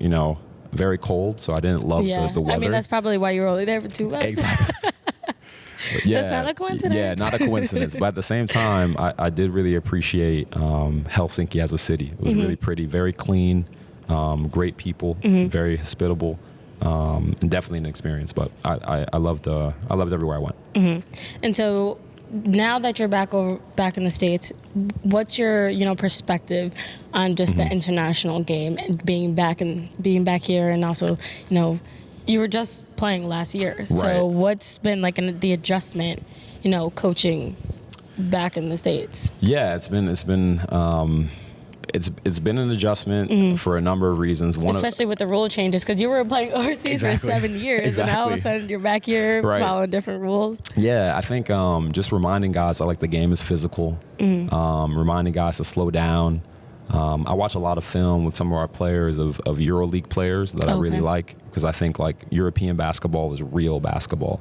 very cold, so I didn't love the weather. I mean, that's probably why you were only there for 2 months. Exactly. Yeah, that's not a coincidence. Yeah, not a coincidence. But at the same time, I did really appreciate Helsinki as a city. It was really pretty, very clean, great people, very hospitable, and definitely an experience. But I loved everywhere I went. And so now that you're back in the States, what's your perspective on just the international game and being back here, and also you were just playing last year. Right. So what's been like the adjustment, coaching back in the States? Yeah, it's been an adjustment for a number of reasons. Especially with the rule changes, because you were playing overseas for 7 years, and now all of a sudden you're back here following different rules. Yeah, I think just reminding guys that like the game is physical, reminding guys to slow down. I watch a lot of film with some of our players of EuroLeague players that I really like, because I think like European basketball is real basketball.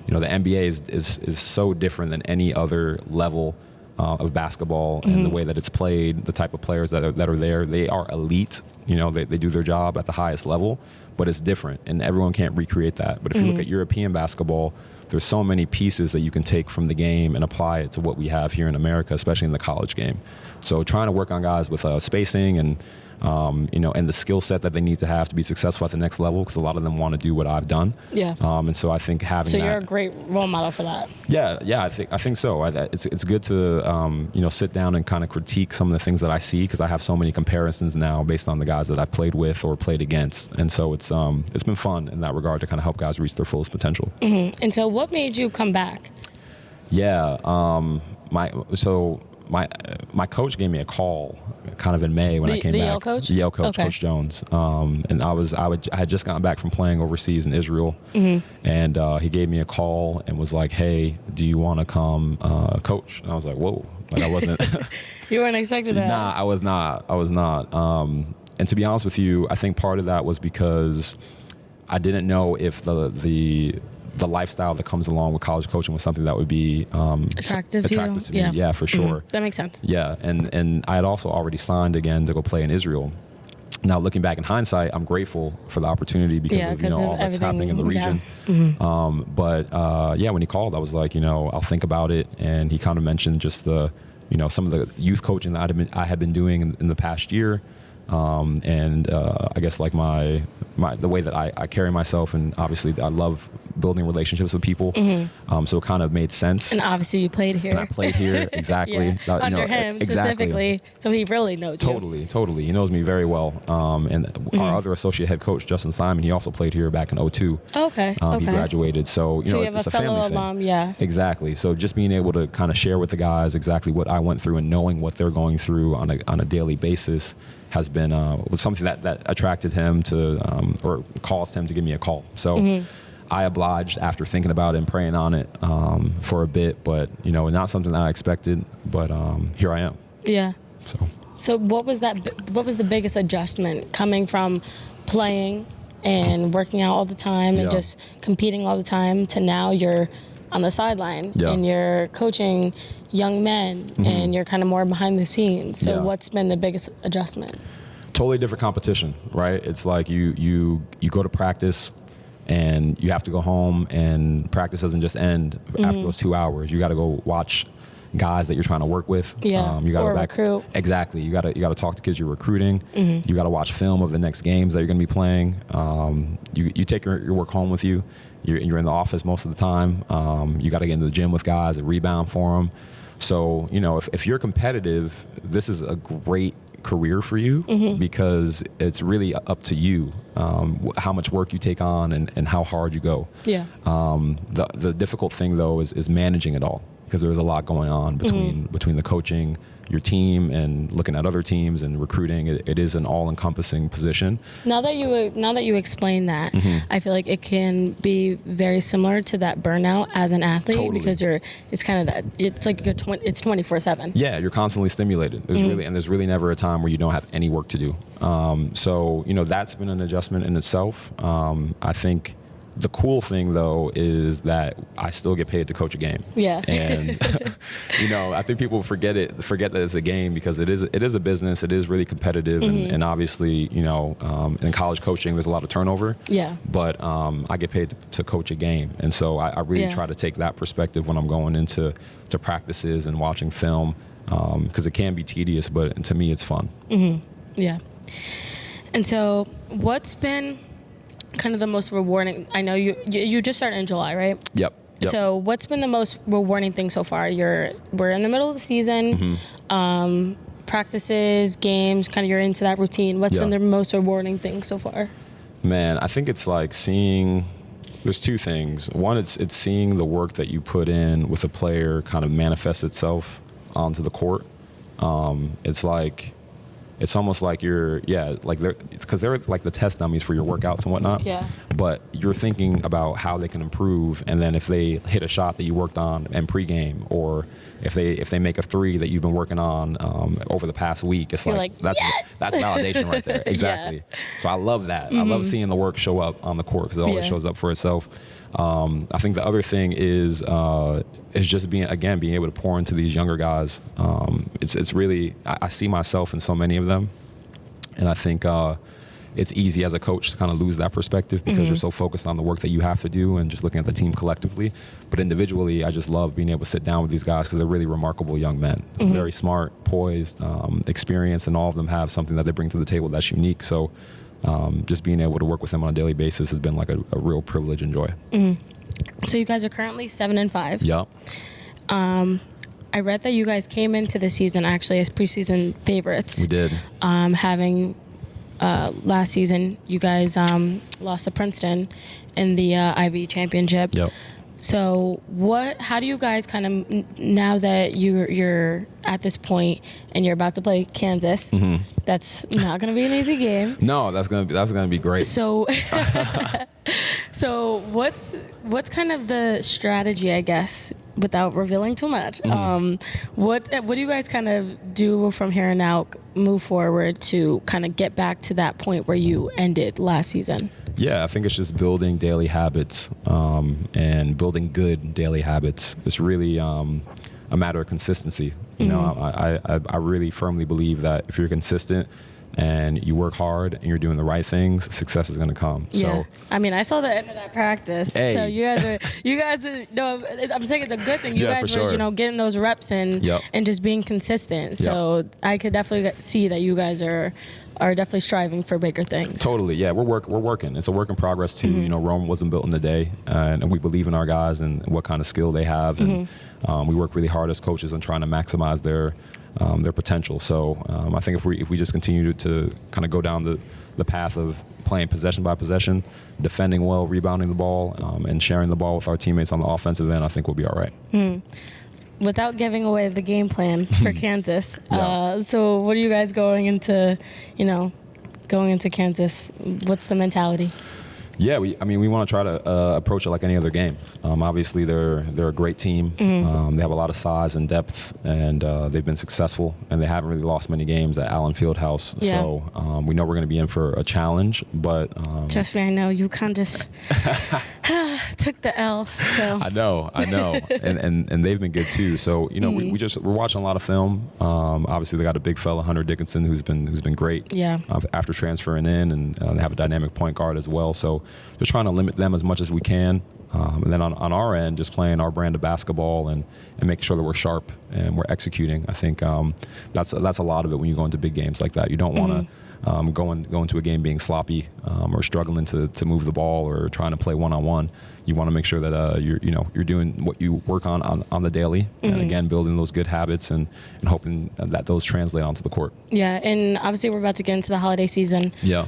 The NBA is so different than any other level of basketball, and the way that it's played, the type of players that are there. They are elite. They do their job at the highest level, but it's different, and everyone can't recreate that. But if you look at European basketball, there's so many pieces that you can take from the game and apply it to what we have here in America, especially in the college game. So trying to work on guys with spacing and and the skill set that they need to have to be successful at the next level, because a lot of them want to do what I've done. Yeah. And so I think having that. So you're a great role model for that. Yeah. I think so. It's good to sit down and kind of critique some of the things that I see, because I have so many comparisons now based on the guys that I played with or played against, and so it's been fun in that regard to kind of help guys reach their fullest potential. And so what made you come back? Yeah. My coach gave me a call kind of in May when I came back. The Yale coach? The Yale coach, Okay. Coach Jones. And I had just gotten back from playing overseas in Israel, and he gave me a call and was like, "Hey, do you want to come coach?" And I was like, "Whoa!" Like I wasn't. You weren't expecting that. Nah, I was not. And to be honest with you, I think part of that was because I didn't know if the lifestyle that comes along with college coaching was something that would be attractive to me. Yeah, for sure. That makes sense. Yeah, and I had also already signed again to go play in Israel. Now, looking back in hindsight, I'm grateful for the opportunity because of all that's happening in the region. But when he called, I was like, I'll think about it. And he kind of mentioned just the, some of the youth coaching that I had been doing in the past year. I guess like the way that I carry myself, and obviously I love building relationships with people. So it kind of made sense. And obviously you played here. And I played here, exactly. Under him specifically, so he really knows you. Totally. He knows me very well. And our other associate head coach, Justin Simon, he also played here back in 2002. Okay. He graduated. So, you have it's a a family fellow thing. alum, yeah. Exactly. So just being able to kind of share with the guys exactly what I went through and knowing what they're going through on a daily basis has been was something that attracted him to or caused him to give me a call. So I obliged after thinking about it and praying on it for a bit, but not something that I expected. But here I am. Yeah. So what was the biggest adjustment coming from playing and working out all the time and just competing all the time to now you're on the sideline and you're coaching young men and you're kind of more behind the scenes. So what's been the biggest adjustment? Totally different competition, right? It's like you go to practice and you have to go home, and practice doesn't just end after those 2 hours. You got to go watch guys that you're trying to work with. Yeah, you got to recruit. Exactly. You got to talk to kids you're recruiting. You got to watch film of the next games that you're going to be playing. You take your work home with you. You're in the office most of the time. You got to get into the gym with guys and rebound for them. So, if you're competitive, this is a great career for you because it's really up to you how much work you take on and how hard you go. Yeah. The difficult thing, though, is managing it all, because there's a lot going on between the coaching, your team, and looking at other teams and recruiting. It is an all-encompassing position. Now that you explain that, I feel like it can be very similar to that burnout as an athlete. Totally. Because it's kind of that, it's like it's 24/7. Yeah, you're constantly stimulated. There's really never a time where you don't have any work to do. So that's been an adjustment in itself. I think the cool thing, though, is that I still get paid to coach a game. Yeah. And, I think people forget that it's a game, because it is a business. It is really competitive. And obviously, in college coaching, there's a lot of turnover. Yeah. But I get paid to coach a game. And so I really try to take that perspective when I'm going into practices and watching film, because it can be tedious, but to me, it's fun. Yeah. And so what's been kind of the most rewarding? I know you just started in July, right? Yep. So what's been the most rewarding thing so far? We're in the middle of the season, practices, games, kind of you're into that routine. What's been the most rewarding thing so far? Man, I think it's like there's two things. One, it's seeing the work that you put in with a player kind of manifest itself onto the court. It's almost like because they're like the test dummies for your workouts and whatnot. Yeah. But you're thinking about how they can improve, and then if they hit a shot that you worked on in pregame, or if they make a three that you've been working on over the past week, it's that's validation right there. Exactly. Yeah. So I love that. I love seeing the work show up on the court, because it always shows up for itself. I think the other thing is just being able to pour into these younger guys. It's really, I see myself in so many of them, and I think it's easy as a coach to kind of lose that perspective, because you're so focused on the work that you have to do and just looking at the team collectively. But individually, I just love being able to sit down with these guys, because they're really remarkable young men, very smart, poised, experienced, and all of them have something that they bring to the table that's unique. So just being able to work with them on a daily basis has been like a real privilege and joy. So you guys are currently 7-5. Yep. I read that you guys came into the season actually as preseason favorites. We did. Having last season, you guys lost to Princeton in the IB championship. Yep. So how do you guys kind of, now that you're at this point and you're about to play Kansas, that's not going to be an easy game. No, that's gonna be great. So, so what's kind of the strategy, I guess, without revealing too much? What do you guys kind of do from here on out, move forward to kind of get back to that point where you ended last season? Yeah, I think it's just building daily habits and building good daily habits. It's really a matter of consistency. You know, I really firmly believe that if you're consistent and you work hard and you're doing the right things, success is going to come. Yeah. So, I mean, I saw the end of that practice. Hey. So you guys are, no, I'm saying it's a good thing. You Yeah, guys for were, sure. getting those reps in and just being consistent. So I could definitely see that you guys are definitely striving for bigger things. Totally, yeah. We're working. It's a work in progress too. You know, Rome wasn't built in a day, and we believe in our guys and what kind of skill they have, and we work really hard as coaches on trying to maximize their potential. So I think if we just continue to kind of go down the path of playing possession by possession, defending well, rebounding the ball, and sharing the ball with our teammates on the offensive end, I think we'll be all right. Without giving away the game plan for Kansas, so what are you guys going into Kansas? What's the mentality? Yeah, we want to try to approach it like any other game. Obviously, they're a great team. They have a lot of size and depth, and they've been successful, and they haven't really lost many games at Alum Fieldhouse. Yeah. So we know we're going to be in for a challenge, but trust me, I know you kind of just took the L. So I know, and they've been good too. So we're watching a lot of film. Obviously, they got a big fella, Hunter Dickinson, who's been great. Yeah. After transferring in, and they have a dynamic point guard as well. So just trying to limit them as much as we can. And then on our end, just playing our brand of basketball and making sure that we're sharp and we're executing. I think that's a lot of it when you go into big games like that. You don't want to go into a game being sloppy or struggling to move the ball or trying to play one-on-one. You want to make sure that you're doing what you work on the daily, and again building those good habits and hoping that those translate onto the court. Yeah, and obviously we're about to get into the holiday season. Yeah.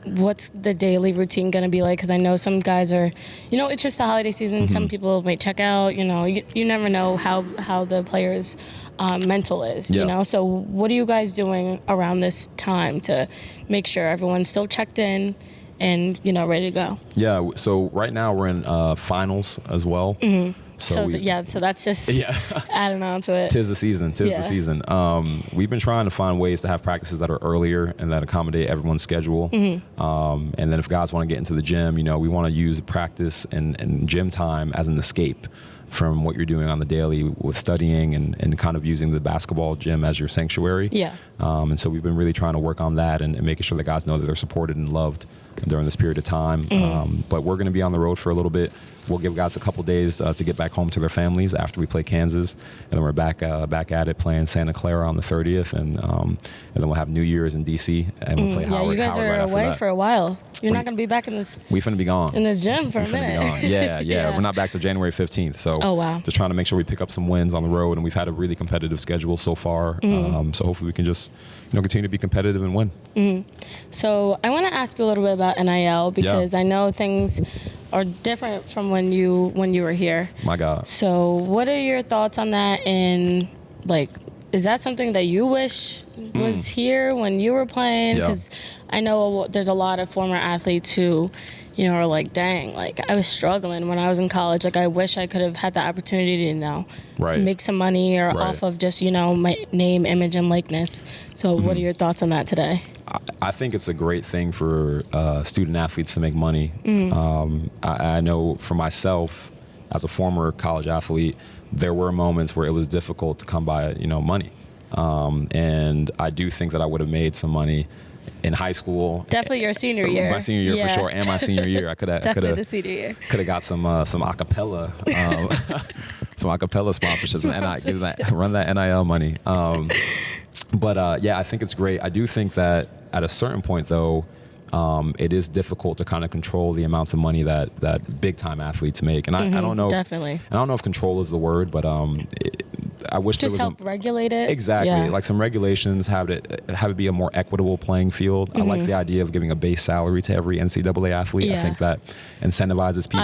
What's the daily routine going to be like? Because I know some guys are, it's just the holiday season. Some people might check out. You never know how the players' mental is. So what are you guys doing around this time to make sure everyone's still checked in and ready to go? Yeah. So right now we're in finals as well. So that's just adding on to it. Tis the season. The season. We've been trying to find ways to have practices that are earlier and that accommodate everyone's schedule. And then if guys want to get into the gym, we want to use practice and gym time as an escape from what you're doing on the daily with studying and kind of using the basketball gym as your sanctuary. Yeah. And so we've been really trying to work on that and making sure that guys know that they're supported and loved during this period of time. But we're going to be on the road for a little bit. We'll give guys a couple days to get back home to their families after we play Kansas, and then we're back at it playing Santa Clara on the 30th, and then we'll have New Year's in DC, and we'll play Howard. Yeah, you guys are away for a while. You're not going to be back in this. We finna be gone in this gym for a minute. Yeah. We're not back till January 15th. So just trying to make sure we pick up some wins on the road, and we've had a really competitive schedule so far. So hopefully we can just continue to be competitive and win. So I want to ask you a little bit about NIL because I know things are different from when you were here. My God. So what are your thoughts on that? And is that something that you wish was here when you were playing? Because I know there's a lot of former athletes who, are like, dang, I was struggling when I was in college. I wish I could have had the opportunity to, make some money or off of just, my name, image, and likeness. So what are your thoughts on that today? I think it's a great thing for student athletes to make money. I know for myself, as a former college athlete, there were moments where it was difficult to come by, money. And I do think that I would have made some money in high school. Definitely your senior year. My senior year for sure, and my senior year. I could have the senior year. Could have got some acapella, some acapella sponsorships, run that NIL money. But I think it's great. I do think that at a certain point, though, it is difficult to kind of control the amounts of money that big time athletes make. And I don't know. Definitely. I don't know if control is the word, but I wish just there was help regulate it. Exactly. Yeah. Like some regulations, have it be a more equitable playing field. I like the idea of giving a base salary to every NCAA athlete. I think that incentivizes people.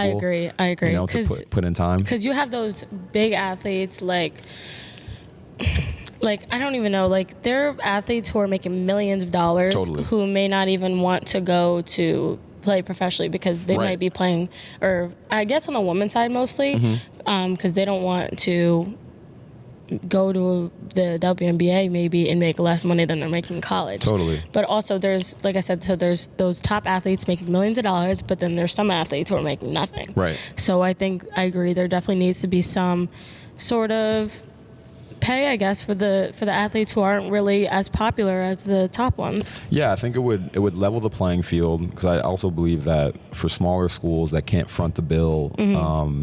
I agree. You know, to put in time. Because you have those big athletes like I don't even know, like there are athletes who are making millions of dollars who may not even want to go to play professionally because they might be playing, or I guess on the women's side mostly, because they don't want to go to the WNBA maybe and make less money than they're making in college. Totally. But also there's, like I said, so there's those top athletes making millions of dollars, but then there's some athletes who are making nothing. Right. So I think I agree there definitely needs to be some sort of pay, I guess, for the athletes who aren't really as popular as the top ones. Yeah, I think it would level the playing field, because I also believe that for smaller schools that can't front the bill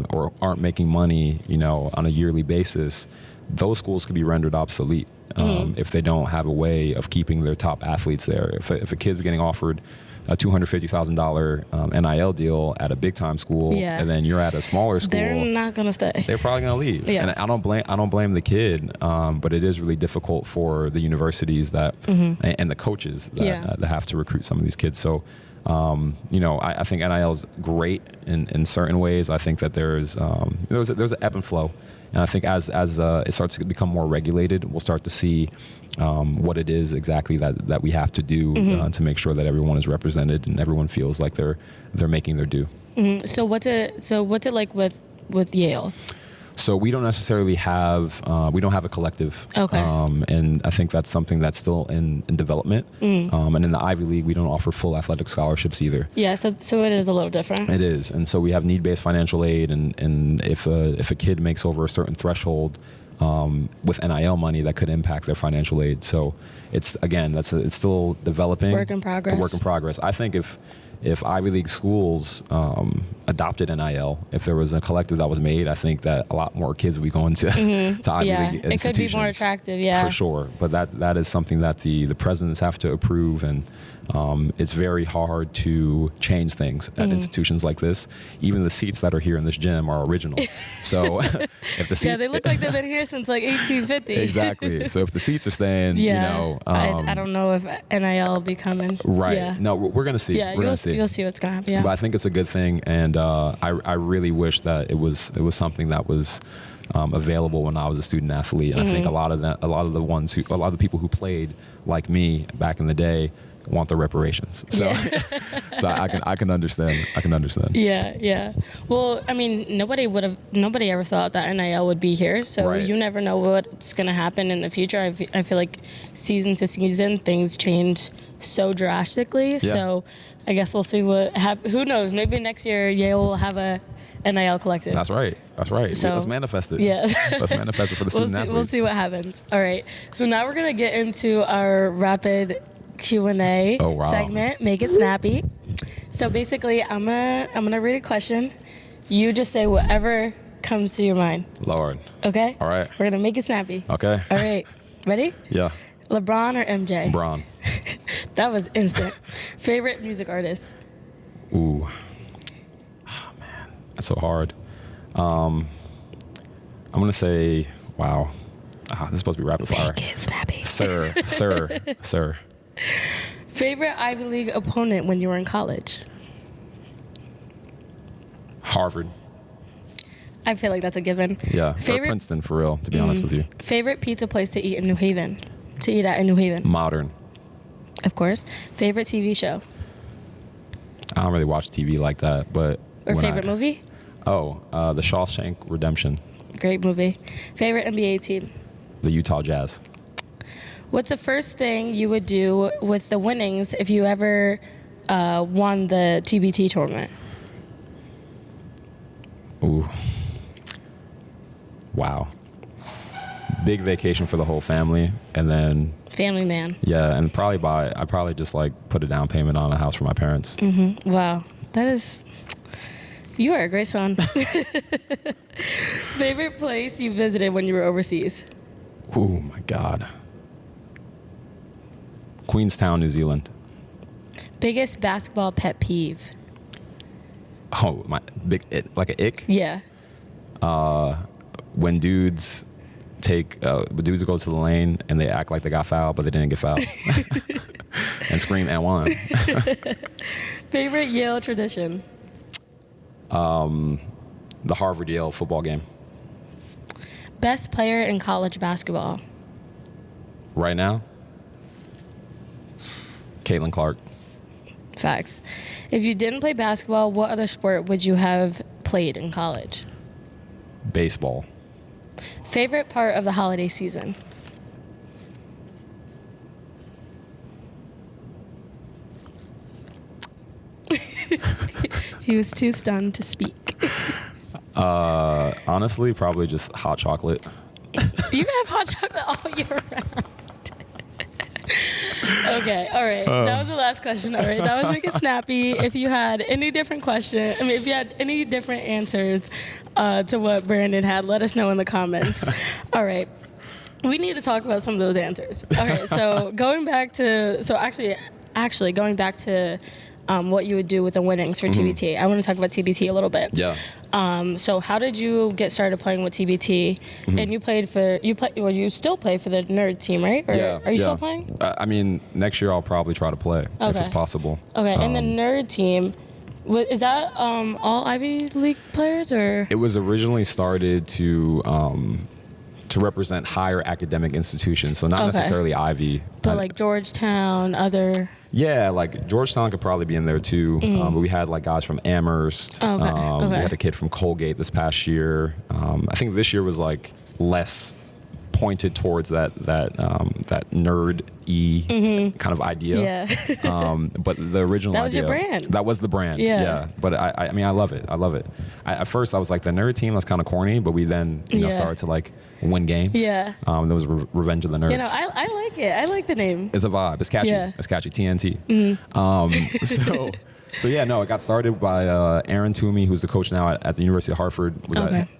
or aren't making money, you know, on a yearly basis, those schools could be rendered obsolete if they don't have a way of keeping their top athletes there. If a kid's getting offered a $250,000 NIL deal at a big time school, and then you're at a smaller school, they're not gonna stay. They're probably gonna leave. Yeah. And I don't blame the kid, but it is really difficult for the universities that and the coaches that have to recruit some of these kids. So, you know, I think NIL is great in certain ways. I think that there's an ebb and flow. And I think as it starts to become more regulated, we'll start to see what it is exactly that we have to do to make sure that everyone is represented and everyone feels like they're making their due. So what's it like with Yale? So we don't necessarily have a collective. Okay. And I think that's something that's still in development. And in the Ivy League, we don't offer full athletic scholarships either. Yeah, so it is a little different. It is. And so we have need-based financial aid, and if a kid makes over a certain threshold with NIL money, that could impact their financial aid. So it's still developing. Work in progress. A work in progress. I think if Ivy League schools adopted NIL, if there was a collective that was made, I think that a lot more kids would be going to Ivy League institutions. It could be more attractive, for sure. But that is something that the presidents have to approve, and it's very hard to change things at institutions like this. Even the seats that are here in this gym are original. So if the seats, they look like they've been here since like 1850. Exactly. So if the seats are staying, you know, I don't know if NIL will be coming. Right. Yeah. No, we're gonna see. Yeah, you'll see what's gonna happen. Yeah. But I think it's a good thing, and I really wish that it was something that was available when I was a student athlete. And I think a lot of the people who played like me back in the day want the reparations. So so I can understand. Yeah. Well, I mean, nobody ever thought that NIL would be here. So you never know what's going to happen in the future. I feel like season to season things change so drastically. Yeah. So I guess we'll see what happens. Who knows? Maybe next year Yale will have a NIL collective. That's right. So let's manifest it. Yeah. Let's manifest it for the student athletes. We'll see what happens. All right. So now we're going to get into our rapid Q&A segment. Make it snappy. So basically, I'm gonna read a question. You just say whatever comes to your mind. Lord. Okay? All right. We're gonna make it snappy. Okay. All right. Ready? Yeah. LeBron or MJ? LeBron. That was instant. Favorite music artist? Ooh. Oh, man. That's so hard. I'm gonna say, wow. This is supposed to be rapid fire. Make it snappy. Sir. Favorite Ivy League opponent when you were in college? Harvard. I feel like that's a given. Yeah, or Princeton for real, to be honest with you. Favorite pizza place to eat in New Haven? To eat at in New Haven? Modern. Of course. Favorite TV show? I don't really watch TV like that, but... Or favorite movie? Oh, The Shawshank Redemption. Great movie. Favorite NBA team? The Utah Jazz. What's the first thing you would do with the winnings if you ever won the TBT tournament? Ooh. Wow. Big vacation for the whole family, and then... Family man. Yeah, and I'd probably just like put a down payment on a house for my parents. Mm-hmm. Wow. You are a great son. Favorite place you visited when you were overseas? Oh my God. Queenstown, New Zealand. Biggest basketball pet peeve? Oh, like an ick? Yeah. When dudes dudes go to the lane and they act like they got fouled, but they didn't get fouled, and scream and one. Favorite Yale tradition? The Harvard-Yale football game. Best player in college basketball? Right now, Caitlin Clark. Facts. If you didn't play basketball, what other sport would you have played in college? Baseball. Favorite part of the holiday season? He was too stunned to speak. Honestly, probably just hot chocolate. You can have hot chocolate all year round. Okay, all right. That was the last question. All right, that was Make It Snappy. If you had any different if you had any different answers to what Brandon had, let us know in the comments. All right. We need to talk about some of those answers. All right, so going back to what you would do with the winnings for TBT. I want to talk about TBT a little bit. Yeah. So how did you get started playing with TBT? And you still play for the nerd team, right? Or Yeah. Are you still playing? I mean, next year I'll probably try to play if it's possible. Okay. And the nerd team, is that all Ivy League players or? It was originally started to represent higher academic institutions, so not necessarily Ivy. But like Georgetown, other. Yeah, like Georgetown could probably be in there too. But we had like guys from Amherst. We had a kid from Colgate this past year. I think this year was like less pointed towards that nerd-y kind of idea. Yeah. But the original that was idea, your brand. That was the brand. Yeah. But I mean, I love it. At first, I was like, the nerd team, that's kind of corny, but we then started to like win games. Yeah. There was Revenge of the Nerds. I like it. I like the name. It's a vibe. It's catchy. Yeah. It's catchy. TNT. So yeah, no, it got started by Aaron Toomey, who's the coach now at the University of Hartford,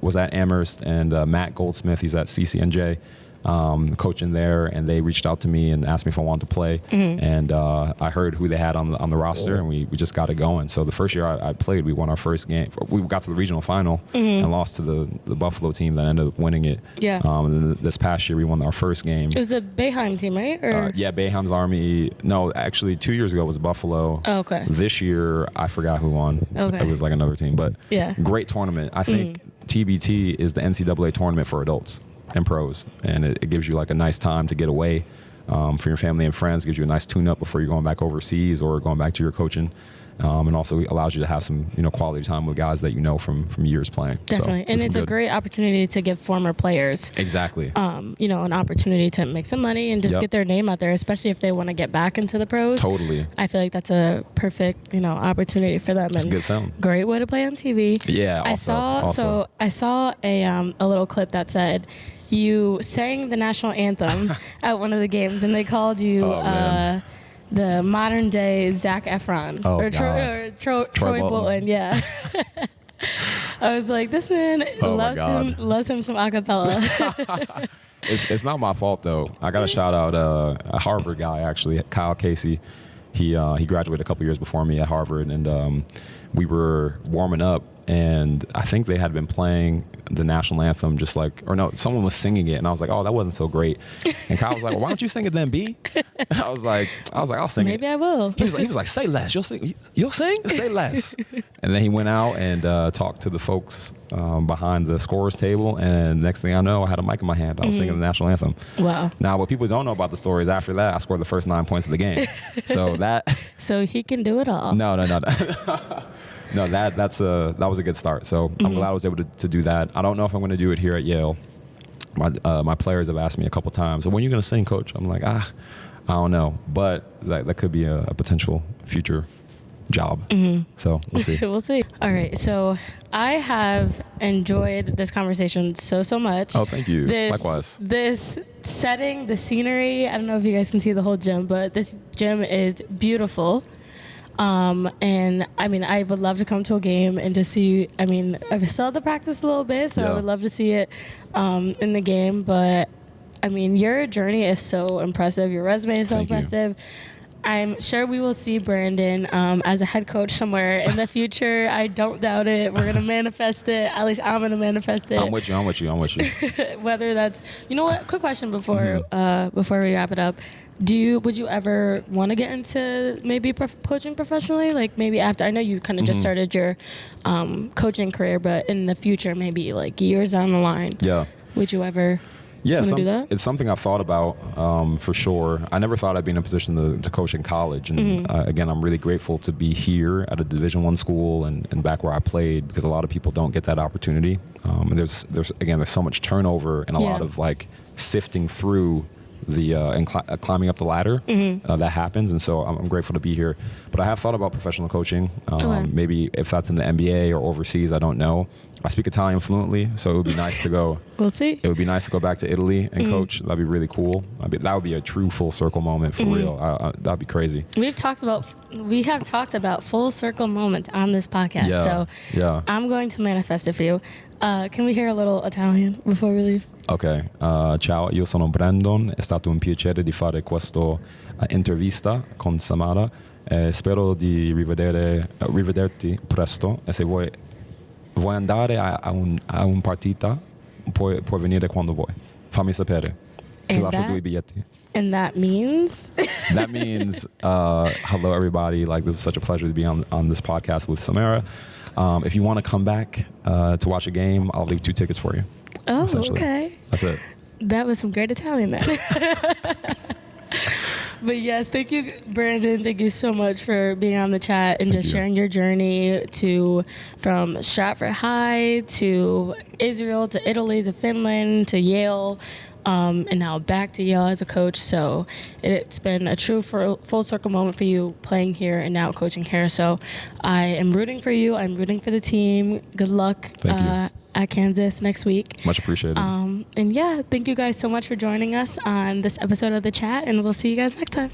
was at Amherst, and Matt Goldsmith, he's at CCNJ, coaching there, and they reached out to me and asked me if I wanted to play, and I heard who they had on the roster, and we just got it going. So the first year I played, we won our first game. We got to the regional final and lost to the Buffalo team that ended up winning it. Yeah. And then this past year we won our first game. It was the Boeheim team, right? Or? Yeah, Boeheim's Army. No, actually 2 years ago it was Buffalo. Oh, okay. This year I forgot who won. Okay. It was like another team, but yeah, great tournament. I think TBT is the NCAA tournament for adults and pros, and it gives you like a nice time to get away for your family and friends. Gives you a nice tune-up before you're going back overseas or going back to your coaching, and also allows you to have some quality time with guys that you know from years playing. Definitely, so, and it's a great opportunity to give former players exactly an opportunity to make some money and just get their name out there, especially if they want to get back into the pros. Totally, I feel like that's a perfect opportunity for them. It's a good film. Great way to play on TV. Yeah, I saw a little clip that said you sang the national anthem at one of the games, and they called you the modern day Zac Efron Troy Bolton. Yeah. I was like, this man loves him some acapella. It's not my fault though. I got to shout out a Harvard guy actually, Kyle Casey. He graduated a couple years before me at Harvard, and we were warming up, and I think they had been playing the national anthem someone was singing it, and I was like, oh, that wasn't so great. And Kyle was like, well, why don't you sing it then, B? I was like, I'll sing it. Maybe I will. He was like, say less. You'll sing? Say less. And then he went out and talked to the folks behind the scorer's table, and next thing I know, I had a mic in my hand. I was singing the national anthem. Wow. Now, what people don't know about the story is after that, I scored the first 9 points of the game. So he can do it all. No. No, that was a good start. So I'm glad I was able to do that. I don't know if I'm going to do it here at Yale. My players have asked me a couple times, so when are you going to sing, Coach? I'm like, I don't know. But that could be a potential future job. So we'll see. We'll see. All right. So I have enjoyed this conversation so much. Oh, thank you. Likewise. This setting, the scenery, I don't know if you guys can see the whole gym, but this gym is beautiful. And I mean, I would love to come to a game and just see, I saw the practice a little bit, so I would love to see it in the game. But I mean, your journey is so impressive. Your resume is so impressive. I'm sure we will see Brandon as a head coach somewhere in the future. I don't doubt it. We're gonna manifest it. At least I'm gonna manifest it. I'm with you. Whether that's, you know what? Quick question before we wrap it up. Would you ever want to get into maybe coaching professionally? Like maybe after, I know you kind of just started your coaching career, but in the future, maybe like years down the line. Yeah. Would you ever want to do that? It's something I've thought about for sure. I never thought I'd be in a position to coach in college. And again, I'm really grateful to be here at a Division I school and back where I played, because a lot of people don't get that opportunity. And there's so much turnover and a lot of like sifting through and climbing up the ladder that happens, and so I'm grateful to be here. But I have thought about professional coaching. Maybe if that's in the NBA or overseas, I don't know. I speak Italian fluently, so it would be nice to go. We'll see. It would be nice to go back to Italy and coach. That'd be really cool. That would be a true full circle moment for real. That'd be crazy. We have talked about full circle moments on this podcast. So I'm going to manifest it for you. Can we hear a little Italian before we leave? Ok, ciao, io sono Brandon, è stato un piacere di fare questa intervista con Samara, spero di rivederti presto, e se vuoi andare a un partita puoi venire quando vuoi, fammi sapere, ti lascio 2 biglietti. And that means? That means, hello everybody, like it was such a pleasure to be on this podcast with Samara. If you want to come back to watch a game, I'll leave 2 tickets for you. Oh, okay. That's it. That was some great Italian then. But yes, thank you, Brandon. Thank you so much for being on the chat and just sharing your journey from Stratford High to Israel to Italy to Finland to Yale. And now back to Yale as a coach. So it's been a true full circle moment for you playing here and now coaching here. So I am rooting for you. I'm rooting for the team. Good luck at Kansas next week. Much appreciated. And yeah, thank you guys so much for joining us on this episode of The Chat, and we'll see you guys next time.